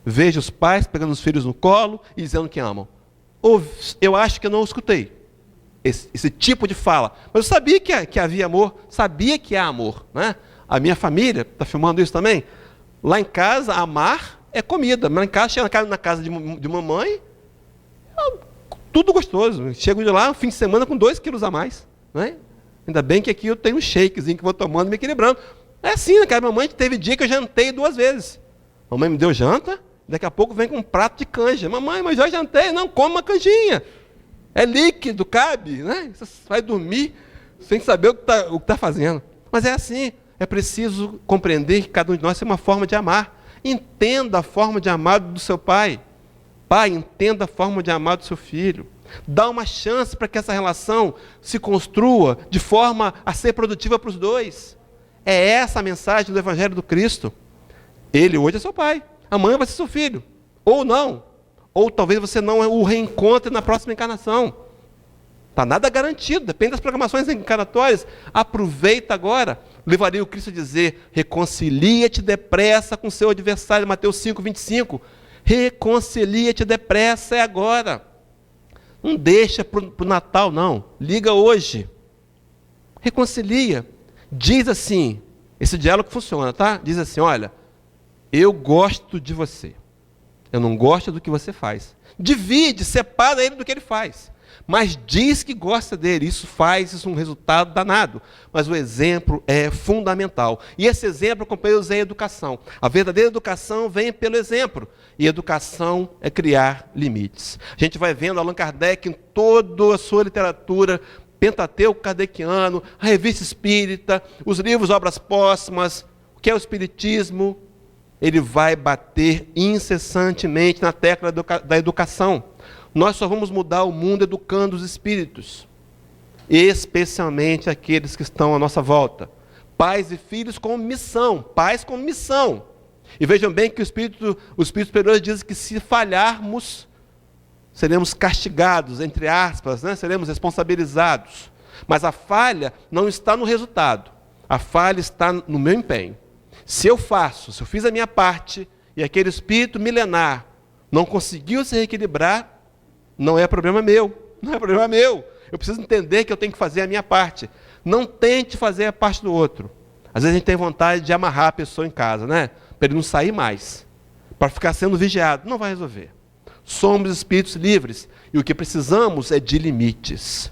Vejo os pais pegando os filhos no colo e dizendo que amam. Eu acho que eu não escutei esse tipo de fala. Mas eu sabia que havia amor, sabia que há amor. Né? A minha família, está filmando isso também? Lá em casa, amar é comida. Mas lá em casa, chega na casa de mamãe, tudo gostoso. Chego de lá, no fim de semana, com 2 quilos a mais. Né? Ainda bem que aqui eu tenho um shakezinho que vou tomando e me equilibrando. É assim, na casa da mamãe, teve dia que eu jantei 2 vezes. Mamãe me deu janta, daqui a pouco vem com um prato de canja. Mamãe, mas já jantei. Não, come uma canjinha. É líquido, cabe. Né? Você vai dormir sem saber o que está fazendo. Mas é assim. É preciso compreender que cada um de nós tem uma forma de amar. Entenda a forma de amar do seu pai. Pai, entenda a forma de amar do seu filho. Dá uma chance para que essa relação se construa de forma a ser produtiva para os dois. É essa a mensagem do Evangelho do Cristo. Ele hoje é seu pai. Amanhã vai ser seu filho. Ou não. Ou talvez você não o reencontre na próxima encarnação. Está nada garantido, depende das programações encarnatórias. Aproveita agora. Levaria o Cristo a dizer, reconcilia-te depressa com seu adversário, Mateus 5:25. Reconcilia-te depressa, é agora. Não deixa para o Natal, não. Liga hoje. Reconcilia. Diz assim, esse diálogo funciona, tá? Diz assim, olha, eu gosto de você. Eu não gosto do que você faz. Divide, separa ele do que ele faz. Mas diz que gosta dele, isso um resultado danado. Mas o exemplo é fundamental. E esse exemplo, companheiros, é educação. A verdadeira educação vem pelo exemplo. E educação é criar limites. A gente vai vendo Allan Kardec em toda a sua literatura, Pentateuco Kardeciano, a Revista Espírita, os livros Obras Póstumas, o que é o Espiritismo. Ele vai bater incessantemente na tecla da educação. Nós só vamos mudar o mundo educando os espíritos, especialmente aqueles que estão à nossa volta. Pais e filhos com missão, pais com missão. E vejam bem que o Espírito Superior diz que se falharmos, seremos castigados, entre aspas, né? Seremos responsabilizados. Mas a falha não está no resultado. A falha está no meu empenho. Se eu fiz a minha parte, e aquele espírito milenar não conseguiu se reequilibrar, não é problema meu. Não é problema meu. Eu preciso entender que eu tenho que fazer a minha parte. Não tente fazer a parte do outro. Às vezes a gente tem vontade de amarrar a pessoa em casa, né? Para ele não sair mais. Para ficar sendo vigiado. Não vai resolver. Somos espíritos livres. E o que precisamos é de limites.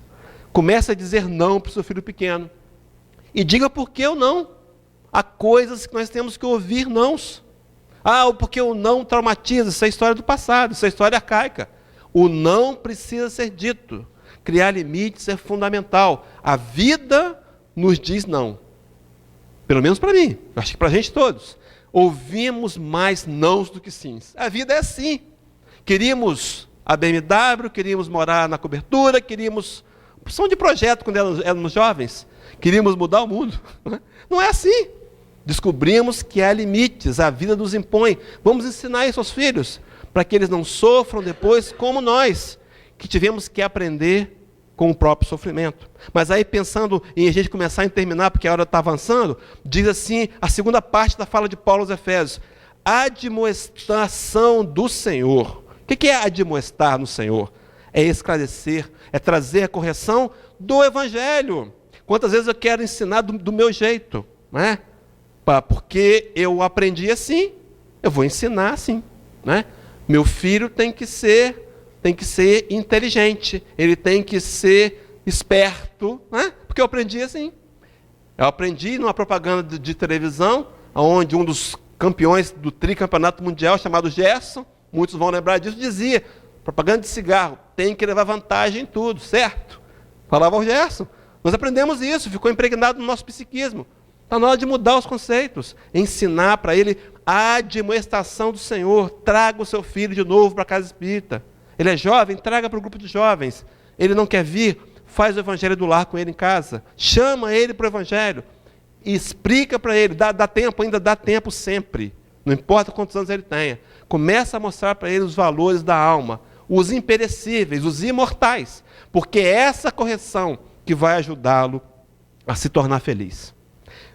Comece a dizer não para o seu filho pequeno. E diga por que o não. Há coisas que nós temos que ouvir nãos. Porque o não traumatiza. Isso é história do passado. Isso é história arcaica. O não precisa ser dito. Criar limites é fundamental. A vida nos diz não. Pelo menos para mim. Acho que para a gente todos. Ouvimos mais nãos do que sims. A vida é assim. Queríamos a BMW, queríamos morar na cobertura, queríamos... Opção de projeto quando éramos jovens. Queríamos mudar o mundo. Não é assim. Descobrimos que há limites. A vida nos impõe. Vamos ensinar isso aos filhos. Para que eles não sofram depois como nós. Que tivemos que aprender com o próprio sofrimento. Mas aí pensando em a gente começar a terminar, porque a hora está avançando, diz assim, a segunda parte da fala de Paulo aos Efésios. Admoestação do Senhor. O que é admoestar no Senhor? É esclarecer, é trazer a correção do Evangelho. Quantas vezes eu quero ensinar do meu jeito, né? Porque eu aprendi assim, eu vou ensinar assim, né? Meu filho tem que ser inteligente, ele tem que ser esperto, né? Porque eu aprendi assim. Eu aprendi numa propaganda de televisão, onde um dos campeões do tricampeonato mundial, chamado Gerson, muitos vão lembrar disso, dizia, propaganda de cigarro, tem que levar vantagem em tudo, certo? Falava o Gerson. Nós aprendemos isso, ficou impregnado no nosso psiquismo. Está na hora de mudar os conceitos, ensinar para ele a admoestação do Senhor. Traga o seu filho de novo para a casa espírita. Ele é jovem, traga para o grupo de jovens. Ele não quer vir, faz o evangelho do lar com ele em casa. Chama ele para o evangelho. E explica para ele, dá tempo, ainda dá tempo sempre. Não importa quantos anos ele tenha. Começa a mostrar para ele os valores da alma, os imperecíveis, os imortais. Porque é essa correção que vai ajudá-lo a se tornar feliz.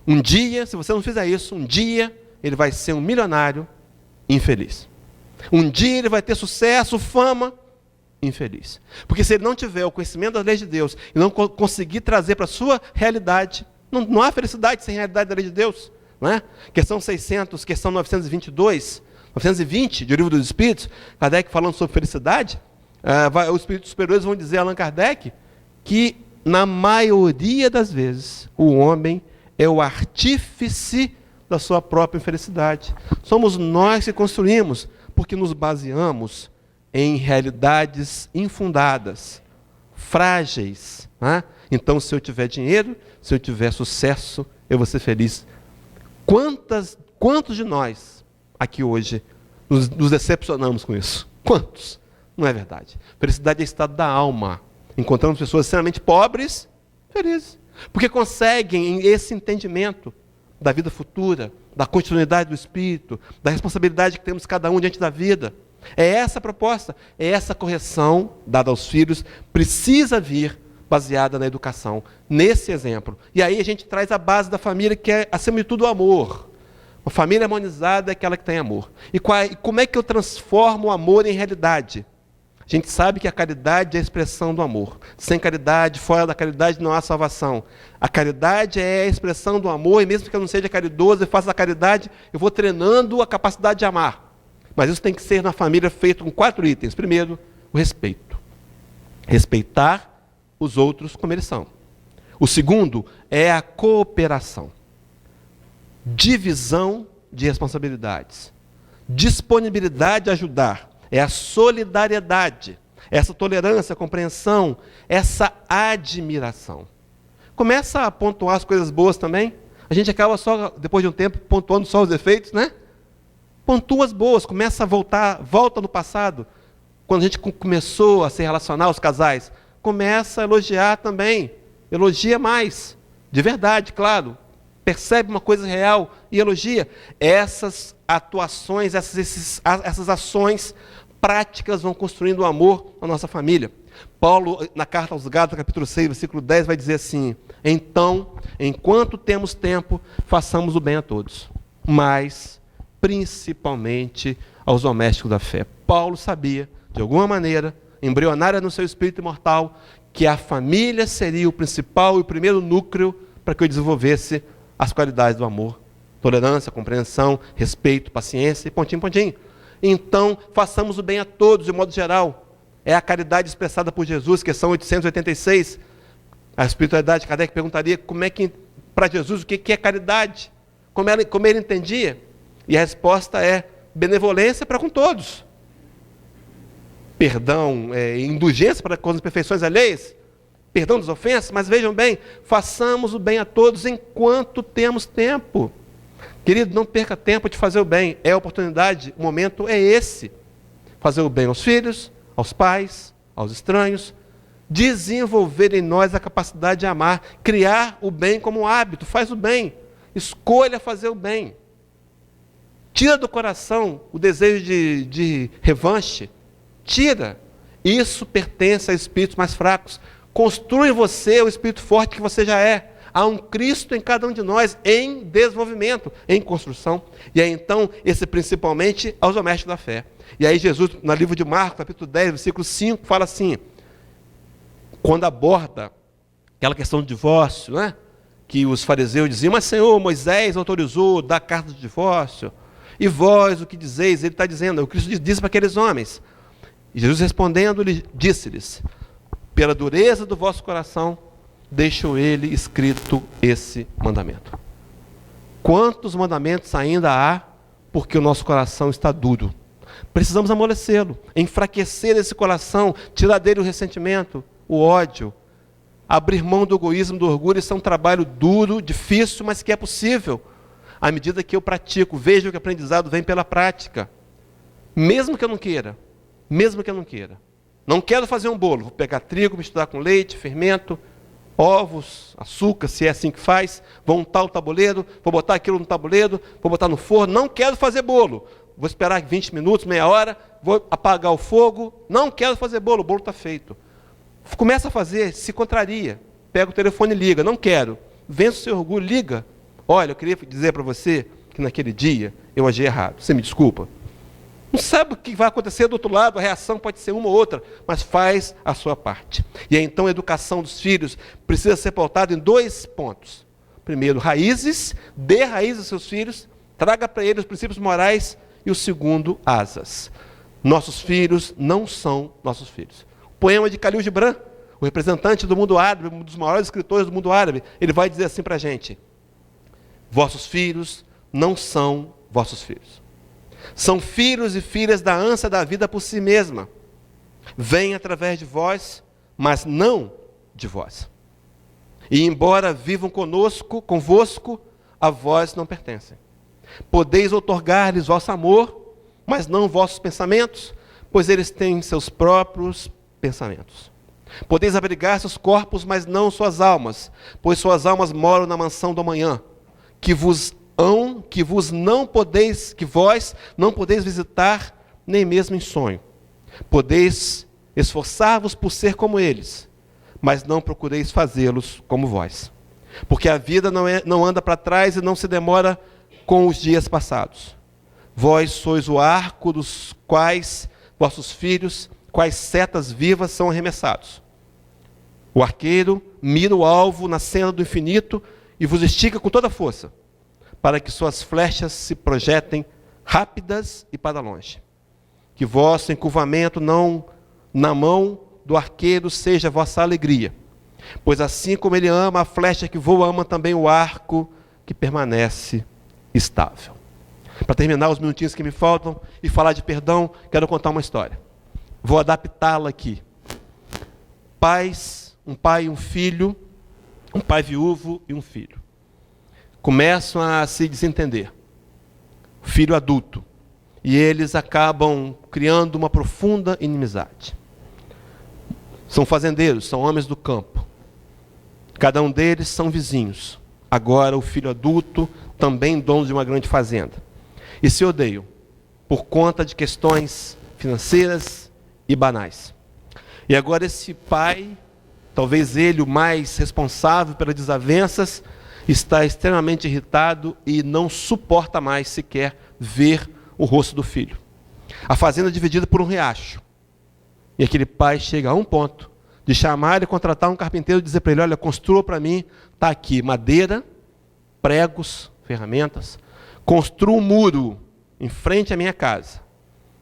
Um dia, se você não fizer isso, um dia ele vai ser um milionário infeliz. Um dia ele vai ter sucesso, fama, infeliz. Porque se ele não tiver o conhecimento das leis de Deus e não conseguir trazer para a sua realidade, não há felicidade sem realidade da lei de Deus. Não é? Questão 600, questão 922, 920, de O Livro dos Espíritos, Kardec falando sobre felicidade, os espíritos superiores vão dizer a Allan Kardec que, na maioria das vezes, o homem é o artífice da sua própria infelicidade. Somos nós que construímos, porque nos baseamos em realidades infundadas, frágeis. Né? Então, se eu tiver dinheiro, se eu tiver sucesso, eu vou ser feliz. Quantos de nós, aqui hoje, nos decepcionamos com isso? Quantos? Não é verdade. Felicidade é estado da alma. Encontramos pessoas extremamente pobres, felizes. Porque conseguem esse entendimento da vida futura, da continuidade do espírito, da responsabilidade que temos cada um diante da vida. É essa a proposta, é essa correção dada aos filhos, precisa vir baseada na educação, nesse exemplo. E aí a gente traz a base da família, que é, acima de tudo, o amor. Uma família harmonizada é aquela que tem amor. E como é que eu transformo o amor em realidade? A gente sabe que a caridade é a expressão do amor. Sem caridade, fora da caridade, não há salvação. A caridade é a expressão do amor, e mesmo que eu não seja caridoso e faça a caridade, eu vou treinando a capacidade de amar. Mas isso tem que ser na família feito com 4 itens. Primeiro, o respeito. Respeitar os outros como eles são. O segundo é a cooperação. Divisão de responsabilidades. Disponibilidade a ajudar. É a solidariedade, essa tolerância, compreensão, essa admiração. Começa a pontuar as coisas boas também. A gente acaba só, depois de um tempo, pontuando só os defeitos, né? Pontua as boas, começa a volta no passado. Quando a gente começou a se relacionar, os casais, começa a elogiar também. Elogia mais, de verdade, claro. Percebe uma coisa real e elogia. Essas atuações, essas ações práticas vão construindo o amor na nossa família. Paulo, na carta aos Gálatas, capítulo 6, versículo 10, vai dizer assim: então, enquanto temos tempo, façamos o bem a todos, mas principalmente aos domésticos da fé. Paulo sabia, de alguma maneira, embrionária no seu espírito imortal, que a família seria o principal e o primeiro núcleo para que eu desenvolvesse as qualidades do amor, tolerância, compreensão, respeito, paciência e pontinho, pontinho. Então, façamos o bem a todos, de modo geral. É a caridade expressada por Jesus, questão 886. A espiritualidade, Kardec perguntaria como é que, para Jesus, o que é caridade? Como ele entendia? E a resposta é benevolência para com todos. Perdão, indulgência para com as imperfeições alheias, perdão das ofensas, mas vejam bem, façamos o bem a todos enquanto temos tempo. Querido, não perca tempo de fazer o bem, é a oportunidade, o momento é esse. Fazer o bem aos filhos, aos pais, aos estranhos, desenvolver em nós a capacidade de amar, criar o bem como um hábito, faz o bem, escolha fazer o bem. Tira do coração o desejo de revanche, tira. Isso pertence a espíritos mais fracos. Construa em você o espírito forte que você já é. Há um Cristo em cada um de nós, em desenvolvimento, em construção. E aí então, esse principalmente aos domésticos da fé. E aí Jesus, no livro de Marcos, capítulo 10, versículo 5, fala assim, quando aborda aquela questão do divórcio, né? Que os fariseus diziam, mas Senhor, Moisés autorizou dar carta de divórcio, e vós o que dizeis? Ele está dizendo, o Cristo disse para aqueles homens. E Jesus respondendo, disse-lhes, pela dureza do vosso coração, deixou ele escrito esse mandamento. Quantos mandamentos ainda há, porque o nosso coração está duro? Precisamos amolecê-lo, enfraquecer esse coração, tirar dele o ressentimento, o ódio, abrir mão do egoísmo, do orgulho. Isso é um trabalho duro, difícil, mas que é possível. À medida que eu pratico, vejo que o aprendizado vem pela prática. Mesmo que eu não queira, mesmo que eu não queira. Não quero fazer um bolo, vou pegar trigo, misturar com leite, fermento, ovos, açúcar, se é assim que faz, vou untar o tabuleiro, vou botar aquilo no tabuleiro, vou botar no forno. Não quero fazer bolo, vou esperar 20 minutos, meia hora, vou apagar o fogo. Não quero fazer bolo, o bolo está feito. Começa a fazer, se contraria, pega o telefone e liga, não quero. Vence o seu orgulho, liga. Olha, eu queria dizer para você que naquele dia eu agi errado, você me desculpa. Não sabe o que vai acontecer do outro lado, a reação pode ser uma ou outra, mas faz a sua parte. E aí, então a educação dos filhos precisa ser pautada em 2 pontos. Primeiro, raízes, dê raízes aos seus filhos, traga para eles os princípios morais, e o segundo, asas. Nossos filhos não são nossos filhos. O poema de Khalil Gibran, o representante do mundo árabe, um dos maiores escritores do mundo árabe, ele vai dizer assim para a gente, vossos filhos não são vossos filhos. São filhos e filhas da ânsia da vida por si mesma. Vêm através de vós, mas não de vós. E embora vivam convosco, a vós não pertencem. Podeis outorgar-lhes vosso amor, mas não vossos pensamentos, pois eles têm seus próprios pensamentos. Podeis abrigar seus corpos, mas não suas almas, pois suas almas moram na mansão do amanhã, que vós não podeis visitar, nem mesmo em sonho. Podeis esforçar-vos por ser como eles, mas não procureis fazê-los como vós. Porque a vida não anda para trás e não se demora com os dias passados. Vós sois o arco dos quais vossos filhos, quais setas vivas são arremessados. O arqueiro mira o alvo na cena do infinito e vos estica com toda a força, para que suas flechas se projetem rápidas e para longe. Que vosso encurvamento não na mão do arqueiro seja vossa alegria, pois assim como ele ama a flecha que voa, ama também o arco que permanece estável. Para terminar os minutinhos que me faltam e falar de perdão, quero contar uma história. Vou adaptá-la aqui. Um pai e um filho, um pai viúvo e um filho, começam a se desentender. Filho adulto. E eles acabam criando uma profunda inimizade. São fazendeiros, são homens do campo. Cada um deles são vizinhos. Agora o filho adulto, também dono de uma grande fazenda. E se odeiam por conta de questões financeiras e banais. E agora esse pai, talvez ele o mais responsável pelas desavenças, está extremamente irritado e não suporta mais sequer ver o rosto do filho. A fazenda é dividida por um riacho. E aquele pai chega a um ponto de chamar e contratar um carpinteiro e dizer para ele: olha, construa para mim, está aqui madeira, pregos, ferramentas, construa um muro em frente à minha casa,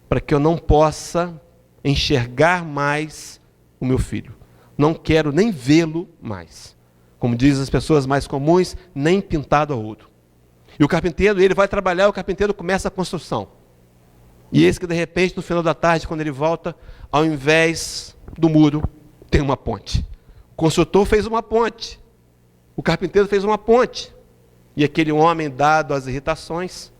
para que eu não possa enxergar mais o meu filho. Não quero nem vê-lo mais. Como dizem as pessoas mais comuns, nem pintado a ouro. E o carpinteiro, ele vai trabalhar, o carpinteiro começa a construção. E eis que de repente, no final da tarde, quando ele volta, ao invés do muro, tem uma ponte. O construtor fez uma ponte. O carpinteiro fez uma ponte. E aquele homem, dado às irritações,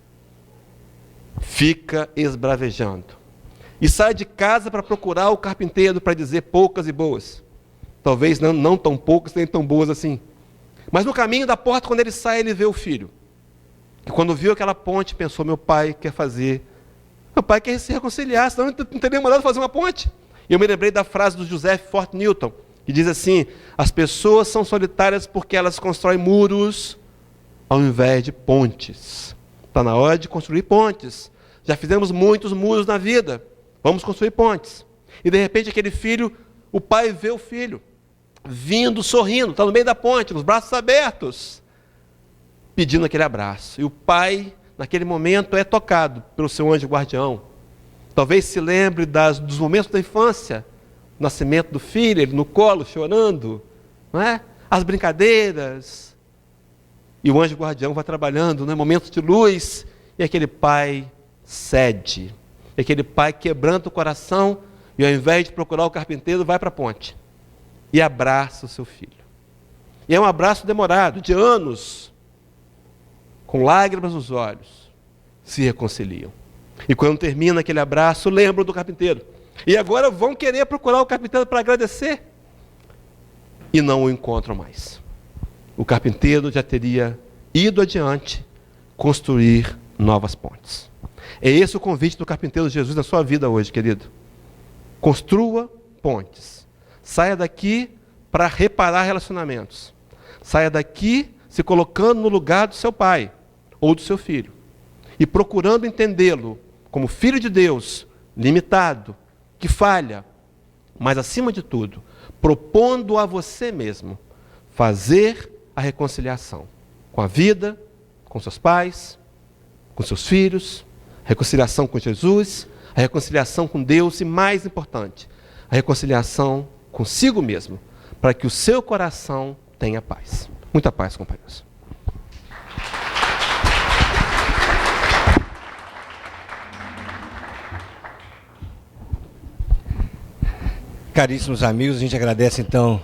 fica esbravejando. E sai de casa para procurar o carpinteiro para dizer poucas e boas. Talvez não tão poucas, nem tão boas assim. Mas no caminho da porta, quando ele sai, ele vê o filho. E quando viu aquela ponte, pensou: meu pai quer se reconciliar, senão não teria mandado fazer uma ponte. E eu me lembrei da frase do Joseph Fort Newton, que diz assim: as pessoas são solitárias porque elas constroem muros ao invés de pontes. Está na hora de construir pontes. Já fizemos muitos muros na vida, vamos construir pontes. E de repente aquele filho, o pai vê o filho, vindo, sorrindo, está no meio da ponte, nos braços abertos, pedindo aquele abraço. E o pai, naquele momento, é tocado pelo seu anjo guardião. Talvez se lembre dos momentos da infância, o nascimento do filho, ele no colo, chorando, não é? As brincadeiras. E o anjo guardião vai trabalhando, né? Momentos de luz, e aquele pai cede. E aquele pai quebranta o coração, e ao invés de procurar o carpinteiro, vai para a ponte. E abraça o seu filho. E é um abraço demorado, de anos, com lágrimas nos olhos, se reconciliam. E quando termina aquele abraço, lembram do carpinteiro. E agora vão querer procurar o carpinteiro para agradecer. E não o encontram mais. O carpinteiro já teria ido adiante, construir novas pontes. É esse o convite do carpinteiro Jesus na sua vida hoje, querido. Construa pontes. Saia daqui para reparar relacionamentos. Saia daqui se colocando no lugar do seu pai ou do seu filho. E procurando entendê-lo como filho de Deus, limitado, que falha, mas acima de tudo, propondo a você mesmo fazer a reconciliação com a vida, com seus pais, com seus filhos, reconciliação com Jesus, a reconciliação com Deus e, mais importante, a reconciliação consigo mesmo, para que o seu coração tenha paz. Muita paz, companheiros. Caríssimos amigos, a gente agradece então